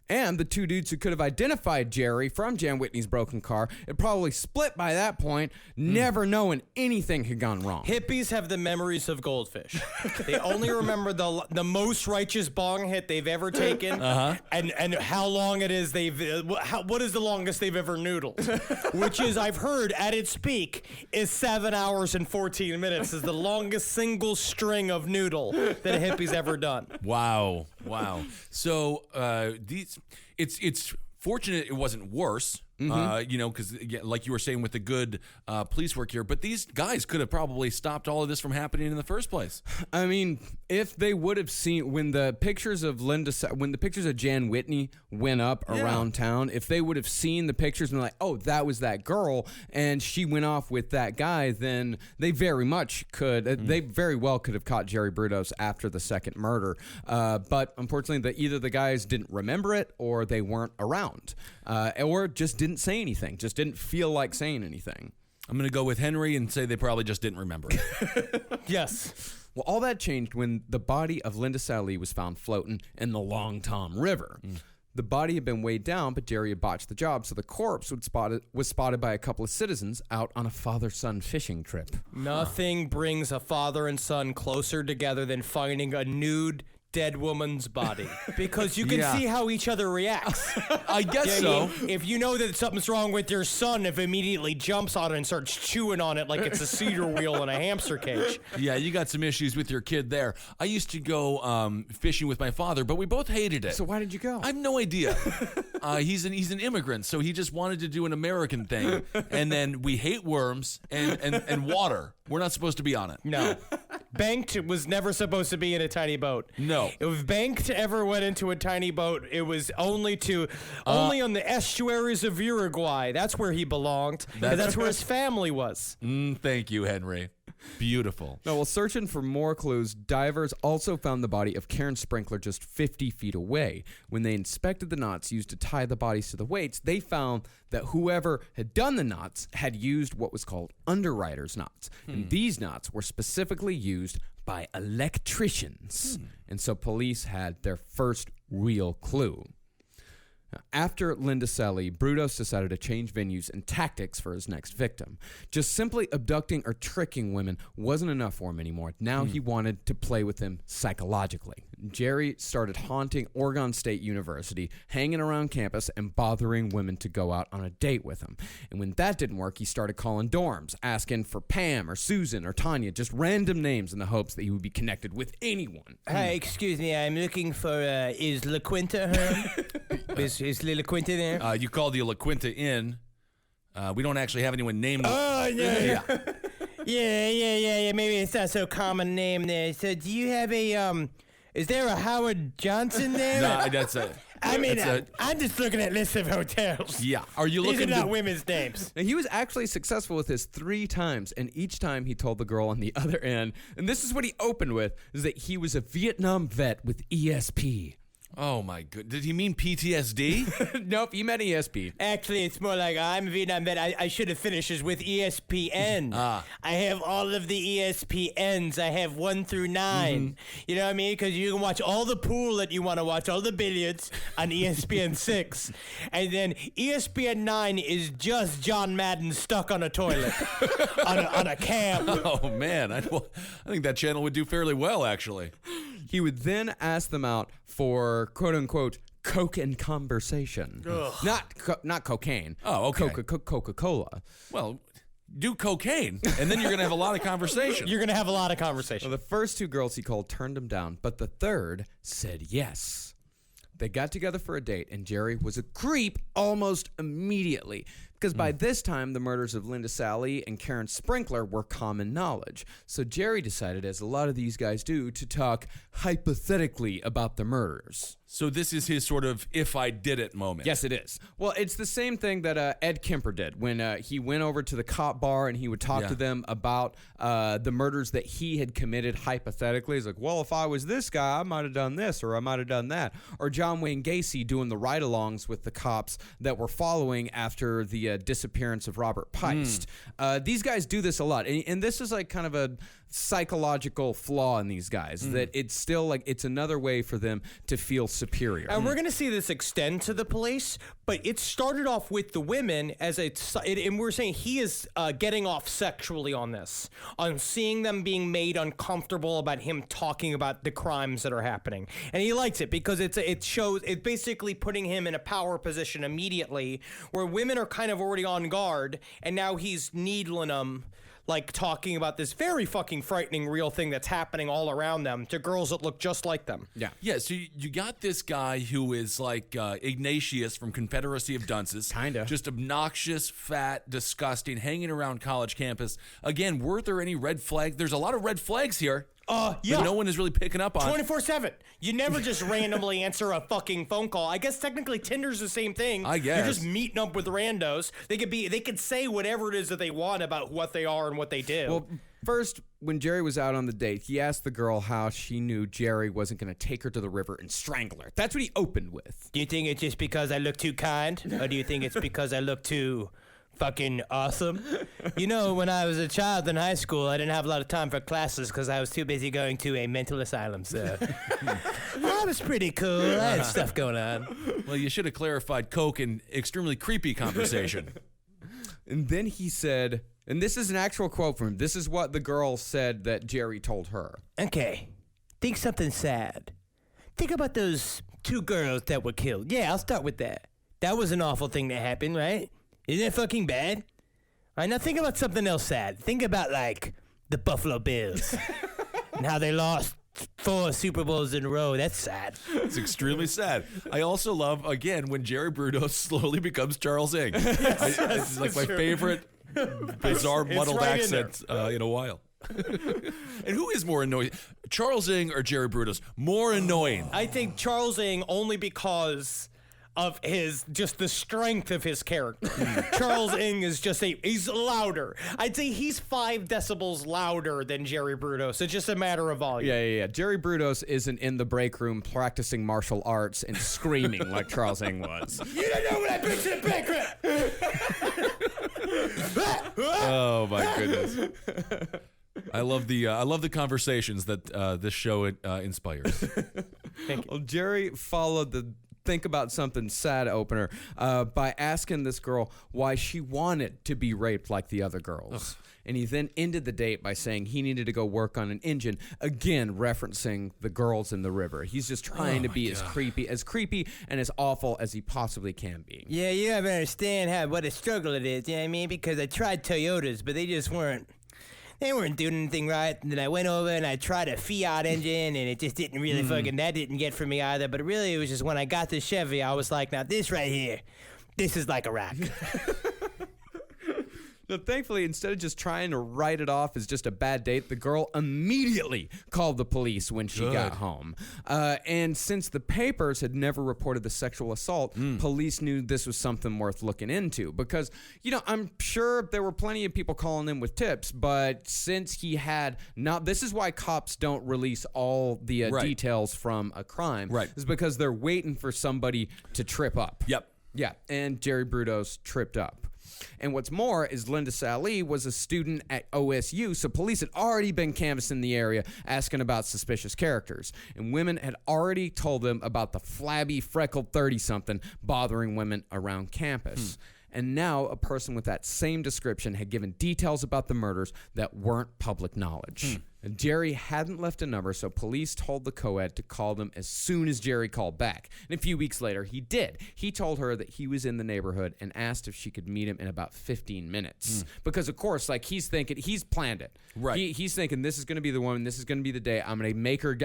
And the two dudes who could have identified Jerry from Jan Whitney's broken car had probably split by that point, never knowing anything had gone wrong. Hippies have the memories of goldfish. They only remember the most righteous bong hit they've ever taken, and how long it is what is the longest they've ever noodled, which is, I've heard, at its peak is 7 hours and 14 minutes is the longest single string of noodle that a hippie's ever done. Wow. So it's fortunate it wasn't worse. Because like you were saying with the good police work here, but these guys could have probably stopped all of this from happening in the first place. I mean, if they would have seen when the pictures of Jan Whitney went up around town, if they would have seen the pictures and been like, oh, that was that girl, and she went off with that guy, then they very much could. They very well could have caught Jerry Brudos after the second murder. But unfortunately, either the guys didn't remember it, or they weren't around, or just didn't say anything, just didn't feel like saying anything. I'm going to go with Henry and say they probably just didn't remember it. Yes. Well, all that changed when the body of Linda Sallee was found floating in the Long Tom River. The body had been weighed down, but Jerry had botched the job, so the corpse was spotted by a couple of citizens out on a father-son fishing trip. Nothing brings a father and son closer together than finding a nude dead woman's body, because you can see how each other reacts. I guess so. If you know that something's wrong with your son, if immediately jumps on it and starts chewing on it like it's a cedar wheel in a hamster cage. Yeah, you got some issues with your kid there. I used to go fishing with my father, but we both hated it. So why did you go? I have no idea. He's an immigrant, so he just wanted to do an American thing. And then we hate worms and water. We're not supposed to be on it. No. Banked was never supposed to be in a tiny boat. No. If Banked ever went into a tiny boat, it was only on the estuaries of Uruguay. That's where he belonged. That's where his family was. Thank you, Henry. Beautiful. No, while searching for more clues, divers also found the body of Karen Sprinkler just 50 feet away. When they inspected the knots used to tie the bodies to the weights, they found that whoever had done the knots had used what was called underwriter's knots. And these knots were specifically used by electricians. And so police had their first real clue. After Linda Selly, Brudos decided to change venues and tactics for his next victim. Just simply abducting or tricking women wasn't enough for him anymore. Now he wanted to play with them psychologically. Jerry started haunting Oregon State University, hanging around campus, and bothering women to go out on a date with him. And when that didn't work, he started calling dorms, asking for Pam or Susan or Tanya, just random names in the hopes that he would be connected with anyone. Hi, excuse me, I'm looking for, is La Quinta home? Is La Quinta there? You called the La Quinta Inn. We don't actually have anyone named. Oh, yeah. Yeah. Maybe it's not so common a name there. So do you have a, is there a Howard Johnson there? No, that's a... I mean, I'm just looking at lists of hotels. Yeah. Are you These looking are not to... women's names. Now, he was actually successful with this 3 times, and each time he told the girl on the other end, and this is what he opened with, is that he was a Vietnam vet with ESP. Oh, my good. Did he mean PTSD? Nope, he meant ESP. Actually, it's more like I'm a Vietnam vet. I should have finished this with ESPN. I have all of the ESPNs. I have 1 through 9. You know what I mean? Because you can watch all the pool that you want to watch, all the billiards on ESPN 6. And then ESPN 9 is just John Madden stuck on a toilet on a cam. Oh, man. I think that channel would do fairly well, actually. He would then ask them out for, quote-unquote, coke and conversation. Not cocaine. Oh, okay. Coca-Cola. Well, do cocaine, and then you're going to have a lot of conversation. You're going to have a lot of conversation. Well, the first 2 girls he called turned him down, but the third said yes. They got together for a date, and Jerry was a creep almost immediately. Because by this time, the murders of Linda Sally and Karen Sprinkler were common knowledge. So Jerry decided, as a lot of these guys do, to talk hypothetically about the murders. So this is his sort of if I did it moment. Yes, it is. Well, it's the same thing that Ed Kemper did when he went over to the cop bar and he would talk to them about the murders that he had committed hypothetically. He's like, well, if I was this guy, I might have done this or I might have done that. Or John Wayne Gacy doing the ride-alongs with the cops that were following after the disappearance of Robert Peist. These guys do this a lot. And this is like kind of a psychological flaw in these guys, that it's still like it's another way for them to feel superior. And we're going to see this extend to the police, but it started off with the women and we're saying he is getting off sexually on this, on seeing them being made uncomfortable about him talking about the crimes that are happening. And he likes it because it's basically putting him in a power position immediately where women are kind of already on guard, and now he's needling them, like talking about this very fucking frightening real thing that's happening all around them to girls that look just like them. Yeah, so you got this guy who is like Ignatius from Confederacy of Dunces. Kinda. Just obnoxious, fat, disgusting, hanging around college campus. Again, were there any red flags? There's a lot of red flags here. Yeah. That no one is really picking up on. 24/7. You never just randomly answer a fucking phone call. I guess technically Tinder's the same thing. I guess. You're just meeting up with randos. They could say whatever it is that they want about what they are and what they do. Well, first, when Jerry was out on the date, he asked the girl how she knew Jerry wasn't going to take her to the river and strangle her. That's what he opened with. Do you think it's just because I look too kind? Or do you think it's because I look too fucking awesome. You know, when I was a child in high school, I didn't have a lot of time for classes because I was too busy going to a mental asylum, so that was pretty cool. I had stuff going on. Well, you should have clarified coke and extremely creepy conversation. And then he said, and this is an actual quote from him. This is what the girl said that Jerry told her. Okay, think something sad. Think about those 2 girls that were killed. Yeah, I'll start with that. That was an awful thing that happened, right? Isn't it fucking bad? All right, now think about something else sad. Think about, like, the Buffalo Bills and how they lost 4 Super Bowls in a row. That's sad. It's extremely sad. I also love, again, when Jerry Brudos slowly becomes Charles Ng. It's like my favorite bizarre muddled right in accent in a while. And who is more annoying, Charles Ng or Jerry Brudos? More annoying. I think Charles Ng only because of just the strength of his character. Charles Ng is he's louder. I'd say he's 5 decibels louder than Jerry Brudos. It's just a matter of volume. Yeah. Jerry Brudos isn't in the break room practicing martial arts and screaming like Charles Ng was. You don't know what I bring to the banquet! Oh my goodness. I love the conversations that this show inspires. Well, Jerry followed the think about something sad opener by asking this girl why she wanted to be raped like the other girls. And he then ended the date by saying he needed to go work on an engine, again referencing the girls in the river. He's just trying to be as creepy and as awful as he possibly can be. Yeah, you don't understand what a struggle it is, you know what I mean? Because I tried Toyotas, but they weren't doing anything right. And then I went over and I tried a Fiat engine, and it just didn't really that didn't get for me either. But really, it was just when I got the Chevy, I was like, now this right here, this is like a rock. But thankfully, instead of just trying to write it off as just a bad date, the girl immediately called the police when she got home. And since the papers had never reported the sexual assault, police knew this was something worth looking into. Because, I'm sure there were plenty of people calling in with tips, but since he had not, this is why cops don't release all the details from a crime. Right. Is because they're waiting for somebody to trip up. Yep. Yeah, and Jerry Brudos tripped up. And what's more is Linda Sally was a student at OSU, so police had already been canvassing the area asking about suspicious characters. And women had already told them about the flabby, freckled 30-something bothering women around campus. And now a person with that same description had given details about the murders that weren't public knowledge. And Jerry hadn't left a number, so police told the co-ed to call them as soon as Jerry called back. And a few weeks later, he did. He told her that he was in the neighborhood and asked if she could meet him in about 15 minutes. Because, of course, he's thinking, he's planned it. Right. He's thinking, this is going to be the woman, this is going to be the day. I'm going to make her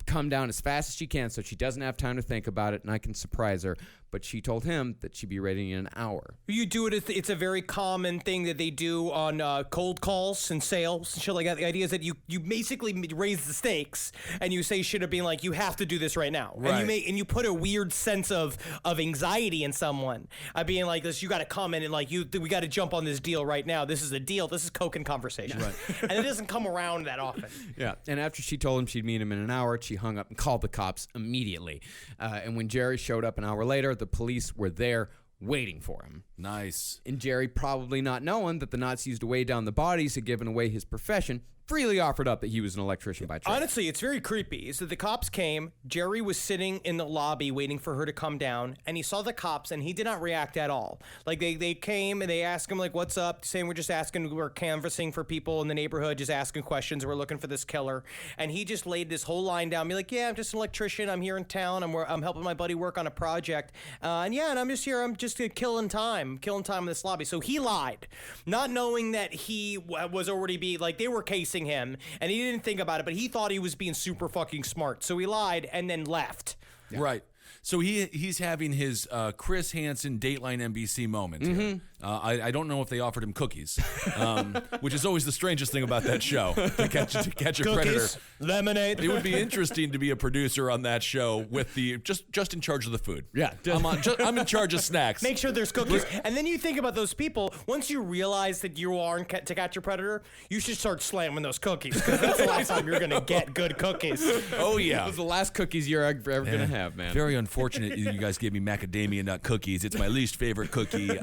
come down as fast as she can so she doesn't have time to think about it and I can surprise her. But she told him that she'd be ready in an hour. You do it. It's a very common thing that they do on cold calls and sales and shit like that. The idea is that you basically raise the stakes and you say shit of being like, you have to do this right now. Right. And you put a weird sense of anxiety in someone. Being like this, you got to come in and we got to jump on this deal right now. This is a deal. This is coke and conversation. Right. And it doesn't come around that often. Yeah. And after she told him she'd meet him in an hour, she hung up and called the cops immediately. And when Jerry showed up an hour later, the police were there waiting for him. Nice. And Jerry, probably not knowing that the Nazis to weigh down the bodies had given away his profession, freely offered up that he was an electrician by trade. Honestly, it's very creepy. So the cops came. Jerry was sitting in the lobby waiting for her to come down, and he saw the cops, and he did not react at all. They came and they asked him what's up, saying we're canvassing for people in the neighborhood, just asking questions. We're looking for this killer, and he just laid this whole line down, be like, yeah, I'm just an electrician. I'm here in town. I'm helping my buddy work on a project, and I'm just here. I'm just killing time in this lobby. So he lied, not knowing that he was already they were casing him, and he didn't think about it, but he thought he was being super fucking smart. So he lied and then left. Yeah. Right. So he's having his Chris Hansen Dateline NBC moment here. I don't know if they offered him cookies, which is always the strangest thing about that show, to catch a predator. Lemonade. It would be interesting to be a producer on that show with the just in charge of the food. Yeah. I'm in charge of snacks. Make sure there's cookies. And then you think about those people. Once you realize that you are to catch a predator, you should start slamming those cookies, because that's the last time you're going to get good cookies. Oh, yeah. Those are the last cookies you're ever going to have, man. Very unfortunate you guys gave me macadamia nut cookies. It's my least favorite cookie.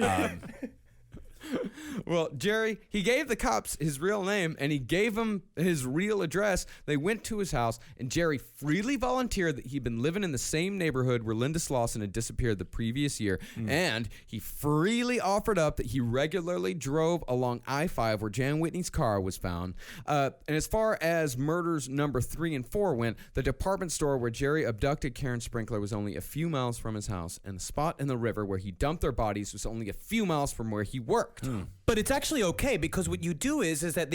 Well, Jerry, he gave the cops his real name and he gave them his real address. They went to his house, and Jerry freely volunteered that he'd been living in the same neighborhood where Linda Slauson had disappeared the previous year, and he freely offered up that he regularly drove along I-5 where Jan Whitney's car was found. And as far as murders number 3 and 4 went, the department store where Jerry abducted Karen Sprinkler was only a few miles from his house, and the spot in the river where he dumped their bodies was only a few miles from where he worked. But it's actually okay, because what you do is that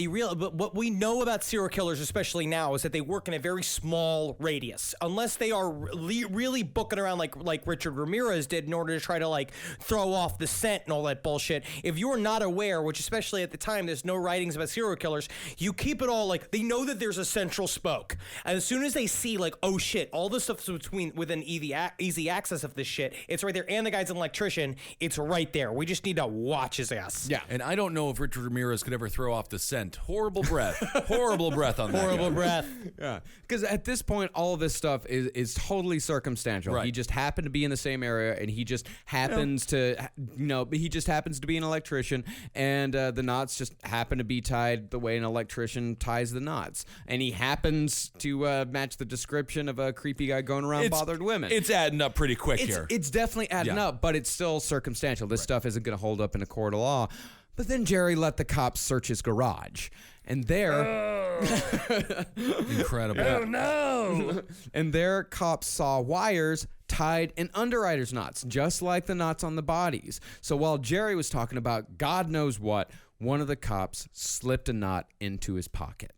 what we know about serial killers, especially now, is that they work in a very small radius. Unless they are really booking around like Richard Ramirez did in order to try to like throw off the scent and all that bullshit. If you're not aware, which especially at the time there's no writings about serial killers, you keep it all like they know that there's a central spoke. And as soon as they see like, oh shit, all this stuff's within easy access of this shit, it's right there. And the guy's an electrician, it's right there. We just need to watch his ass. Yeah. And I don't know if Richard Ramirez could ever throw off the scent. Horrible breath. Horrible breath on that Horrible guy. breath. Yeah, because at this point, all of this stuff is totally circumstantial. Right. He just happened to be in the same area, and he just happens to, he just happens to be an electrician, and the knots just happen to be tied the way an electrician ties the knots, and he happens to match the description of a creepy guy going around bothered women. It's adding up pretty quick here. It's definitely adding up, but it's still circumstantial. This stuff isn't going to hold up in a court of law. But then Jerry let the cops search his garage. And there... Incredible. Oh, no! And there, cops saw wires tied in underwriters' knots, just like the knots on the bodies. So while Jerry was talking about God knows what, one of the cops slipped a knot into his pocket.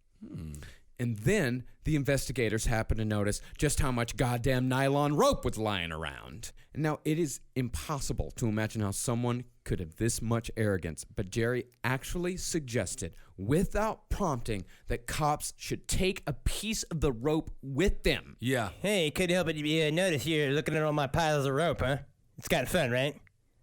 And then the investigators happened to notice just how much goddamn nylon rope was lying around. And now, it is impossible to imagine how someone could have this much arrogance, but Jerry actually suggested, without prompting, that cops should take a piece of the rope with them. Yeah. Hey, couldn't help but notice you're looking at all my piles of rope, huh? It's kind of fun, right?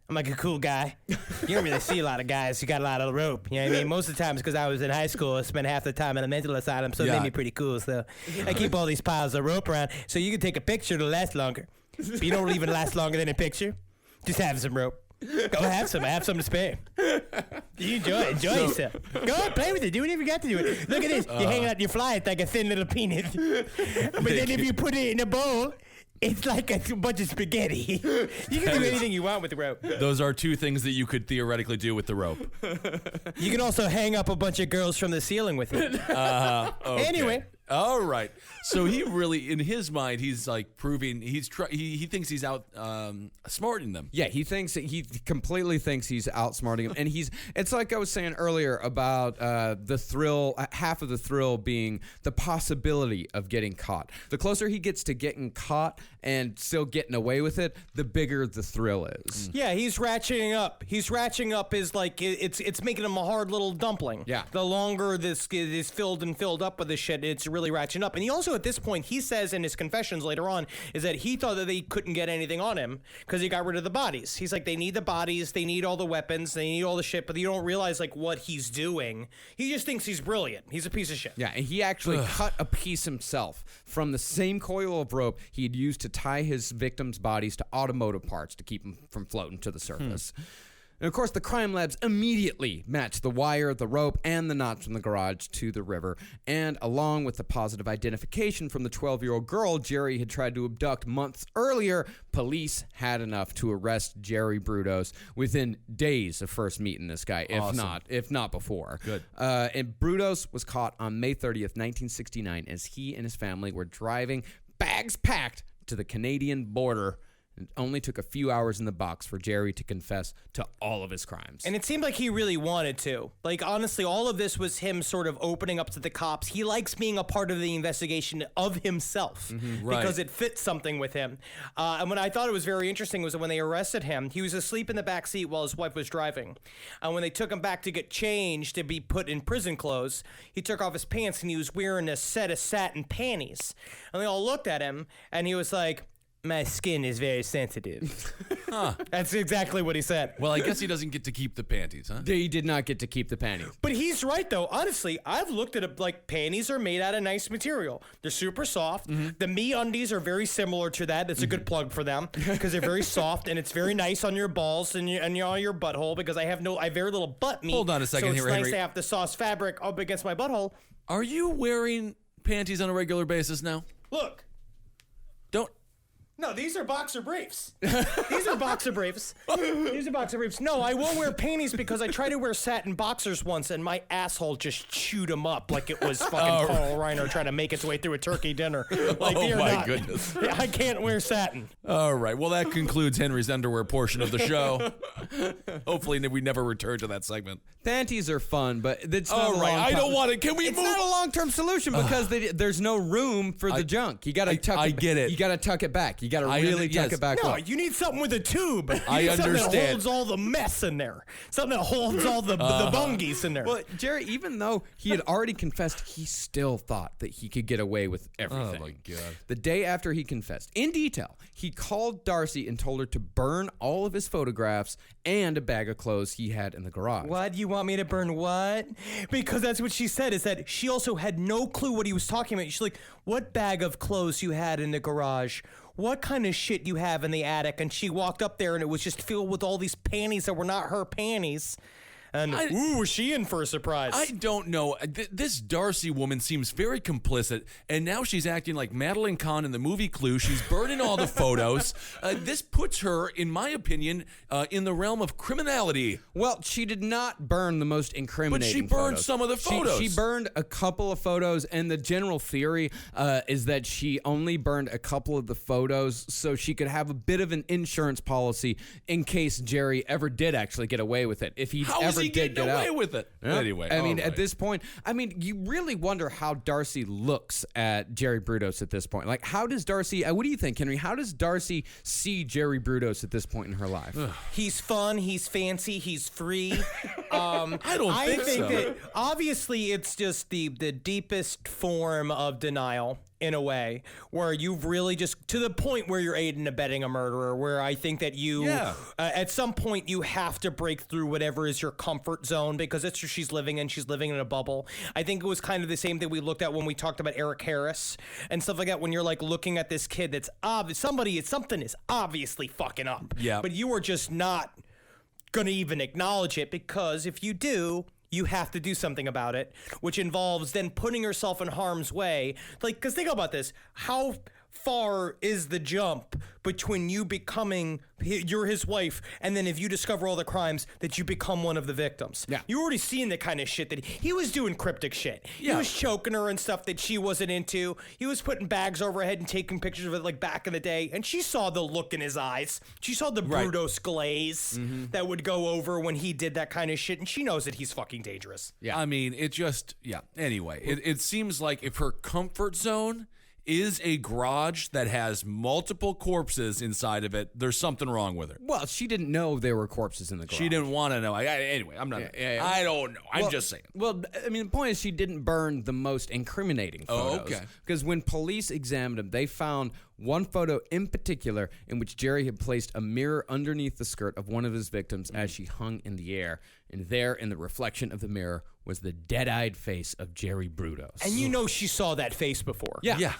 I'm like a cool guy. You don't really see a lot of guys who got a lot of rope. You know what I mean? Most of the times, because I was in high school, I spent half the time in a mental asylum, so it made me pretty cool. So I keep all these piles of rope around so you can take a picture to last longer. But you don't even last longer than a picture. Just have some rope. Go have some. I have some to spare. You enjoy yourself. Go on, play with it. Do whatever you got to do. Look at this. You're hanging out, you fly. It's like a thin little peanut. But then if you put it in a bowl, it's like a bunch of spaghetti. You can do anything you want with the rope. Those are two things that you could theoretically do with the rope. You can also hang up a bunch of girls from the ceiling with it. Okay. Anyway. All right. So he really, in his mind, he's like proving he thinks he's out smarting them. Yeah, he completely thinks he's outsmarting him, and it's like I was saying earlier about the thrill, half of the thrill being the possibility of getting caught. The closer he gets to getting caught and still getting away with it, the bigger the thrill is. Yeah, he's ratcheting up. He's ratcheting up his like it's making him a hard little dumpling. Yeah. The longer this is filled up with this shit, it's really ratcheting up. And he also, at this point, he says in his confessions later on, is that he thought that they couldn't get anything on him because he got rid of the bodies. He's like, they need the bodies, they need all the weapons, they need all the shit, but you don't realize like what he's doing. He just thinks he's brilliant. He's a piece of shit. Yeah, and he actually cut a piece himself from the same coil of rope he had used to tie his victims' bodies to automotive parts to keep them from floating to the surface. And of course, the crime labs immediately matched the wire, the rope, and the knots from the garage to the river. And along with the positive identification from the 12-year-old girl Jerry had tried to abduct months earlier, police had enough to arrest Jerry Brudos within days of first meeting this guy, if not before. Good. And Brudos was caught on May 30th, 1969, as he and his family were driving, bags packed, to the Canadian border. It only took a few hours in the box for Jerry to confess to all of his crimes. And it seemed like he really wanted to. Like, honestly, all of this was him sort of opening up to the cops. He likes being a part of the investigation of himself right. because it fits something with him. And what I thought it was very interesting was that when they arrested him, he was asleep in the back seat while his wife was driving. And when they took him back to get changed to be put in prison clothes, he took off his pants and he was wearing a set of satin panties. And they all looked at him and he was like, My skin is very sensitive. That's exactly what he said. Well, I guess he doesn't get to keep the panties, huh? He did not get to keep the panties. But he's right, though. Honestly, I've looked at it like panties are made out of nice material. They're super soft. The MeUndies are very similar to that. That's a good plug for them because they're very soft and it's very nice on your balls and your butthole because I have very little butt meat. Hold on a second so here, it's nice Henry. to have the soft fabric up against my butthole. Are you wearing panties on a regular basis now? Look. Don't. No, these are boxer briefs. These are boxer briefs. These are boxer briefs. No, I won't wear panties because I tried to wear satin boxers once and my asshole just chewed them up like it was fucking Carl Reiner trying to make its way through a turkey dinner. Like, Oh, my goodness. I can't wear satin. All right. Well, that concludes Henry's underwear portion of the show. Hopefully, we never return to that segment. Panties are fun, but it's not All right. I don't want it. Can we It's move? not a long-term solution because there's no room for the junk. You got to tuck. I get it. You got to tuck it back. You got to really tuck it back. No, well. you need something with a tube. You I need something that understand. holds all the mess in there. Something that holds all the bungies in there. Well, Jerry, even though he had already confessed, he still thought that he could get away with everything. Oh, my God. The day after he confessed, in detail, he called Darcy and told her to burn all of his photographs and a bag of clothes he had in the garage. What? You want me to burn what? Because that's what she said, is that she also had no clue what he was talking about. She's like, what bag of clothes you had in the garage? What kind of shit you have in the attic? And she walked up there and it was just filled with all these panties that were not her panties. And was she in for a surprise? I don't know. This Darcy woman seems very complicit, and now she's acting like Madeline Kahn in the movie Clue. She's burning all the photos. This puts her, in my opinion, in the realm of criminality. Well, she did not burn the most incriminating But she burned photos. some of the photos. She burned a couple of photos, and the general theory is that she only burned a couple of the photos so she could have a bit of an insurance policy in case Jerry ever did actually get away with it. If he How ever is he did getting get away out. with it? Yeah. Anyway, I mean, all at right. this point, you really wonder how Darcy looks at Jerry Brudos at this point. Like, how does Darcy, what do you think, Henry? How does Darcy see Jerry Brudos at this point in her life? He's fun, he's fancy, he's free. I think so. that obviously it's just the deepest form of denial in a way where you've really just to the point where you're aiding and abetting a murderer, where I think that you at some point you have to break through whatever is your comfort zone because it's what she's living in. She's living in a bubble. I think it was kind of the same thing we looked at when we talked about Eric Harris and stuff like that, when you're like looking at this kid that's something is obviously fucking up. Yeah. But you are just not gonna even acknowledge it because if you do, you have to do something about it, which involves then putting yourself in harm's way. Like, because think about this. How far is the jump between you becoming, you're his wife, and then if you discover all the crimes, that you become one of the victims? Yeah. You already seen the kind of shit that he was doing cryptic shit. He was choking her and stuff that she wasn't into. He was putting bags over her head and taking pictures of it like back in the day, and she saw the look in his eyes. She saw the Brudos glaze that would go over when he did that kind of shit, and she knows that he's fucking dangerous. I mean, Anyway, it seems like if her comfort zone is a garage that has multiple corpses inside of it, there's something wrong with her. Well, she didn't know there were corpses in the garage. She didn't want to know. Anyway, I'm not. I don't know. I'm just saying. Well, I mean, the point is she didn't burn the most incriminating photos. Oh, okay. Because when police examined them, they found one photo in particular in which Jerry had placed a mirror underneath the skirt of one of his victims as she hung in the air. And there, in the reflection of the mirror, was the dead-eyed face of Jerry Brudos. And you know she saw that face before. Yeah.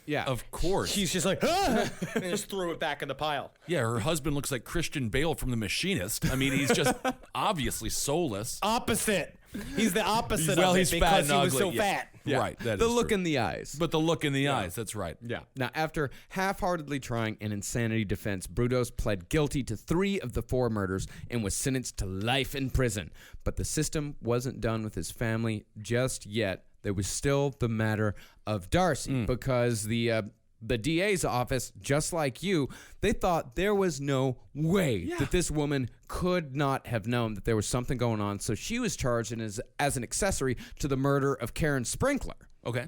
Yeah. Of course. She's just like, ah! And just threw it back in the pile. Yeah, her husband looks like Christian Bale from The Machinist. I mean, he's just obviously soulless. Opposite. He's the opposite Well, of it he's fat because and he was ugly, so yeah. fat. Yeah. Right. That The is look true. in the eyes. But the look in the eyes, that's right. Yeah. Now, after half-heartedly trying an insanity defense, Brudos pled guilty to 3 of the 4 murders and was sentenced to life in prison. But the system wasn't done with his family just yet. There was still the matter of Darcy because the DA's office, just like you, they thought there was no way that this woman could not have known that there was something going on. So she was charged as an accessory to the murder of Karen Sprinkler. Okay.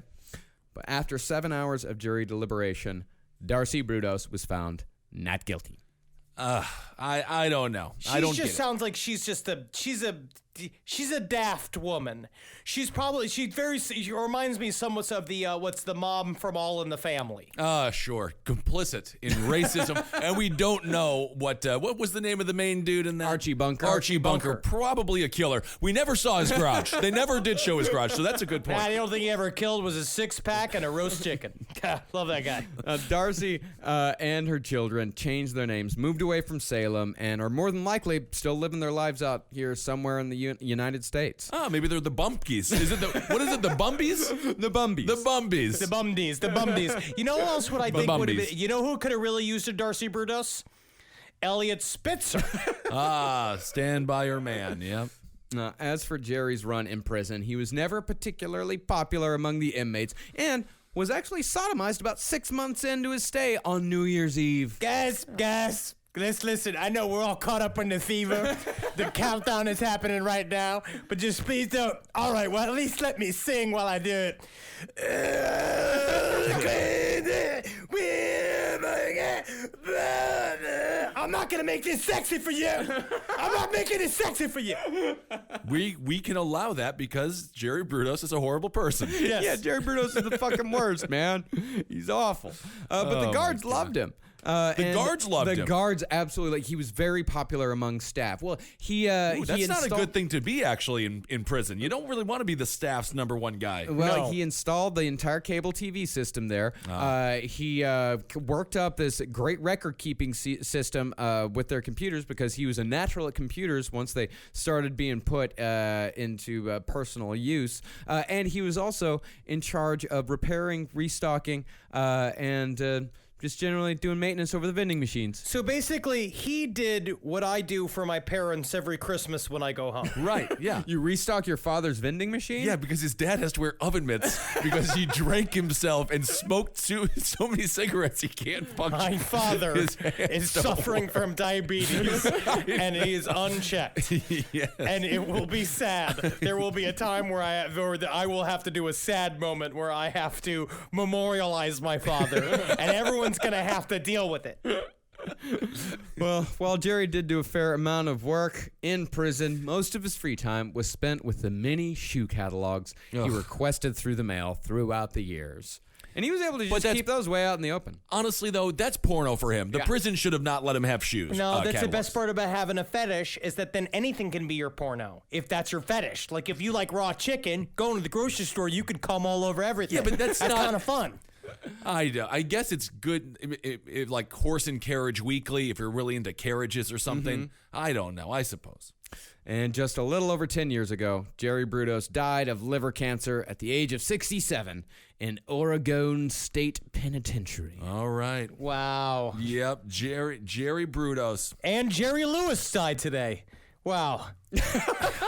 But after 7 hours of jury deliberation, Darcy Brudos was found not guilty. I don't know. She I don't just get it. sounds like she's a she's a daft woman. She reminds me somewhat of the what's the mom from All in the Family. Sure. Complicit in racism. And we don't know what was the name of the main dude in that? Archie Bunker. Archie Bunker. Probably a killer. We never saw his garage. They never did show his garage, so that's a good point. The only thing he ever killed was a 6-pack and a roast chicken. Love that guy. Darcy and her children changed their names, moved away from Salem, and are more than likely still living their lives out here somewhere in the United States. Maybe they're the Bumpkies. Is it what is it, the Bumbies? The Bumbies. The Bumbies. The Bumdies. You know who else would I think would have been? You know who could have really used a Darcy Brudos? Elliot Spitzer. Stand by your man, yep. As for Jerry's run in prison, he was never particularly popular among the inmates and was actually sodomized about 6 months into his stay on New Year's Eve. Guys, let's listen. I know we're all caught up in the fever. The countdown is happening right now, but just please don't. All right, well, at least let me sing while I do it. I'm not gonna make this sexy for you. I'm not making it sexy for you. We can allow that because Jerry Brudos is a horrible person. Yes. Yeah, Jerry Brudos is the fucking worst, man. He's awful. But the guards loved him. The guards loved him. The guards absolutely. He was very popular among staff. Well, that's not a good thing to be actually in prison. You don't really want to be the staff's number one guy. Well, No. he installed the entire cable TV system there. He worked up this great record-keeping system with their computers because he was a natural at computers once they started being put into personal use. And he was also in charge of repairing, restocking, and just generally doing maintenance over the vending machines. So basically, he did what I do for my parents every Christmas when I go home. Right, yeah. You restock your father's vending machine? Yeah, because his dad has to wear oven mitts because he drank himself and smoked so many cigarettes he can't function. My father His hands is don't suffering work. from diabetes, and he is unchecked. Yes. And it will be sad. There will be a time where I will have to do a sad moment where I have to memorialize my father, and everyone's going to have to deal with it. Well, while Jerry did do a fair amount of work in prison, most of his free time was spent with the many shoe catalogs he requested through the mail throughout the years. And he was able to just keep those way out in the open. Honestly, though, that's porno for him. The prison should have not let him have shoes. No, that's the catalogs. best part about having a fetish is that then anything can be your porno if that's your fetish. Like if you like raw chicken, going to the grocery store, you could come all over everything. Yeah, but that's not- kind of fun. I guess it's good, like Horse and Carriage Weekly, if you're really into carriages or something. I don't know, I suppose. And just a little over 10 years ago, Jerry Brudos died of liver cancer at the age of 67 in Oregon State Penitentiary. All right. Wow. Yep, Jerry Brudos. And Jerry Lewis died today. Wow.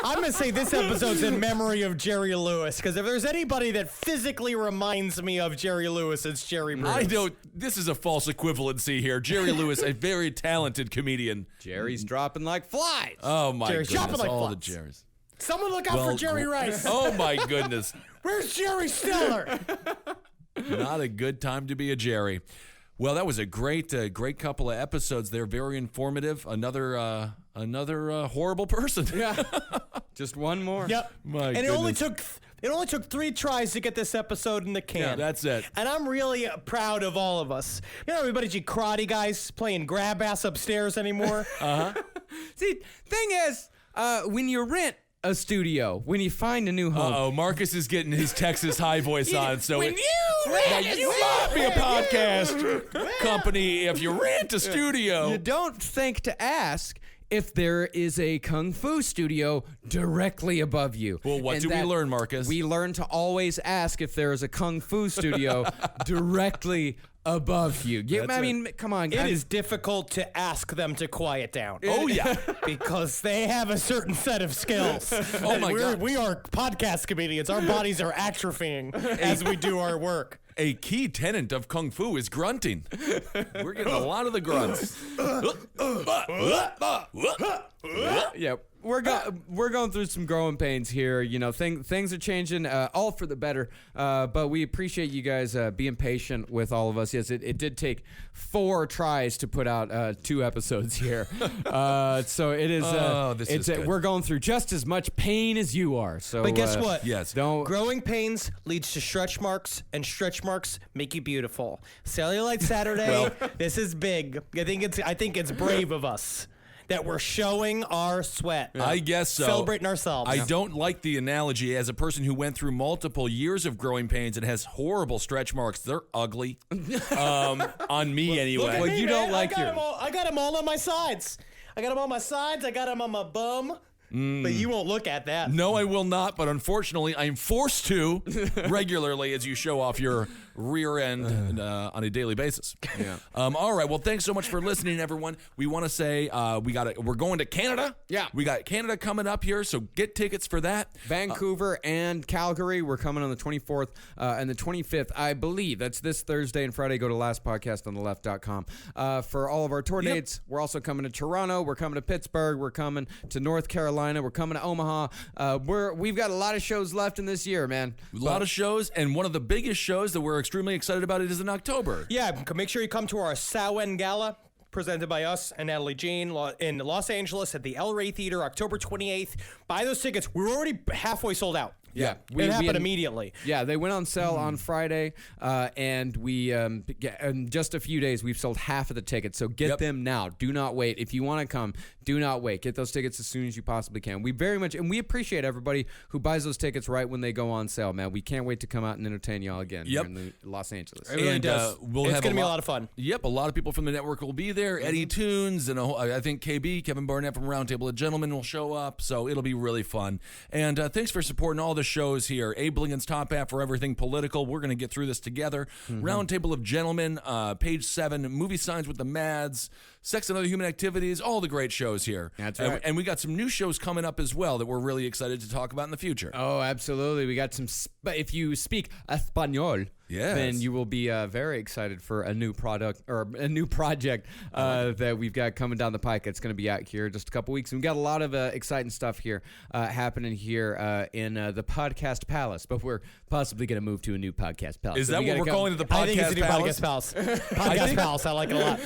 I'm going to say this episode's in memory of Jerry Lewis, because if there's anybody that physically reminds me of Jerry Lewis, it's Jerry Brudos. I don't. This is a false equivalency here. Jerry Lewis, a very talented comedian. Jerry's dropping like flies. Oh my Jerry's goodness! dropping like All the flies. Jerrys. Someone look out for Jerry Rice. Oh my goodness! Where's Jerry Stiller? Not a good time to be a Jerry. Well, that was a great couple of episodes there. Very informative. Another horrible person. Yeah. Just one more. Yep. My and goodness. it only took 3 tries to get this episode in the can. Yeah, that's it. And I'm really proud of all of us. You know, everybody's you karate guys playing grab ass upstairs anymore. See, thing is, when you rent a studio, when you find a new home, Uh-oh, Marcus is getting his Texas high voice on. So when it, you rent you might be a podcast company if you rent a studio. you don't think to ask if there is a kung fu studio directly above you. Well, what And do we that learn, Marcus? We learn to always ask if there is a kung fu studio directly above you. I mean, come on, It guys. is difficult to ask them to quiet down. Oh yeah. Because they have a certain set of skills. Oh, my God. We are podcast comedians. Our bodies are atrophying as we do our work. A key tenet of Kung Fu is grunting. We're getting a lot of the grunts. Yeah, we're going through some growing pains here. You know, things are changing, all for the better. But we appreciate you guys being patient with all of us. Yes, it did take 4 tries to put out 2 episodes here. So it is. This is good. We're going through just as much pain as you are. So, But guess what? Yes. Don't. Growing pains leads to stretch marks, and stretch marks make you beautiful. Cellulite Saturday. This is big. I think it's brave of us that we're showing our sweat. I guess so. Celebrating ourselves. I don't like the analogy as a person who went through multiple years of growing pains and has horrible stretch marks. They're ugly. On me anyway. Look at Well, me, you man. don't like your- I got them all on my sides. I got them on my sides. I got them on my bum. But you won't look at that. No, I will not, but unfortunately, I'm forced to regularly as you show off your rear end on a daily basis. Yeah. All right. Well, thanks so much for listening, everyone. We want to say we're going to Canada. Yeah. We got Canada coming up here, so get tickets for that. Vancouver and Calgary. We're coming on the 24th and the 25th, I believe. That's this Thursday and Friday. Go to lastpodcastontheleft.com. For all of our tour dates, we're also coming to Toronto. We're coming to Pittsburgh. We're coming to North Carolina. We're coming to Omaha. We've got a lot of shows left in this year, man. A lot of shows, and one of the biggest shows that we're extremely excited about it is in October. Yeah, make sure you come to our Samhain Gala, presented by us and Natalie Jean in Los Angeles at the El Rey Theater, October 28th. Buy those tickets. We're already halfway sold out. Yeah, It happened immediately. Yeah, they went on sale on Friday, and we in just a few days we've sold half of the tickets. So get them now. Do not wait. If you want to come, do not wait. Get those tickets as soon as you possibly can. We very much and we appreciate everybody who buys those tickets right when they go on sale. Man, we can't wait to come out and entertain y'all again here in Los Angeles. It really does. It's going to be a lot of fun. Yep, a lot of people from the network will be there. Eddie Tunes and I think KB, Kevin Barnett from Roundtable of Gentlemen will show up. So it'll be really fun. And thanks for supporting all the shows here. Abe Lincoln's Top Hat for everything political. We're going to get through this together. Roundtable of Gentlemen, Page 7, Movie Signs with the Mads, Sex and Other Human Activities, all the great shows here. That's right. And we got some new shows coming up as well that we're really excited to talk about in the future. Oh, absolutely. We got some. If you speak Espanol, then you will be very excited for a new product or a new project that we've got coming down the pike. It's going to be out here in just a couple weeks. And we've got a lot of exciting stuff here happening here in the Podcast Palace. But we're possibly going to move to a new Podcast Palace. Is that what we're calling it, the I think it's Podcast a new Palace? Podcast Palace. Podcast Palace. I like it a lot.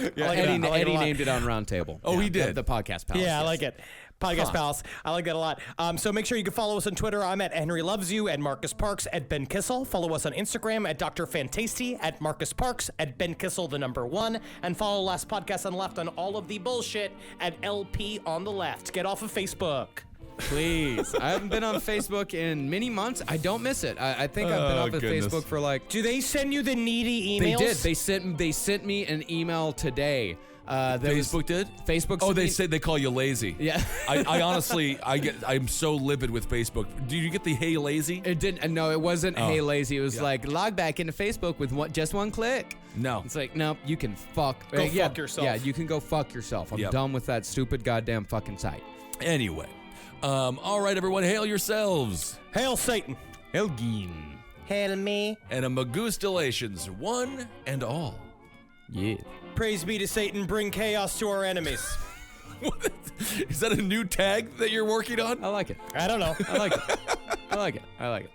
Eddie named it on Roundtable. Oh, he did? The Podcast Palace. Yeah, I yes. like it. Podcast Palace. I like that a lot. So make sure you can follow us on Twitter. I'm at Henry Loves You, at Marcus Parks, at Ben Kissel. Follow us on Instagram at Dr. Fantasty, at Marcus Parks, at Ben Kissel, the number 1. And follow Last Podcast on the Left on all of the bullshit at LP on the Left. Get off of Facebook. Please. I haven't been on Facebook in many months. I don't miss it. I think I've been off of goodness. Facebook for like... Do they send you the needy emails? They did. They sent me an email today. Facebook did? Facebook. Oh, sent they me- said they call you lazy. Yeah. I honestly, I'm so livid with Facebook. Do you get the hey lazy? It didn't. No, it wasn't. Hey, lazy. It was like log back into Facebook with just one click. No. It's like no, you can fuck. Go fuck yourself. Yeah, you can go fuck yourself. I'm Yep. done with that stupid goddamn fucking site. Anyway. All right, everyone, hail yourselves. Hail Satan. Elgin. Hail me. And a Magustalations, one and all. Yeah. Praise be to Satan. Bring chaos to our enemies. What? Is that a new tag that you're working on? I like it. I don't know. I like it. I like it. I like it.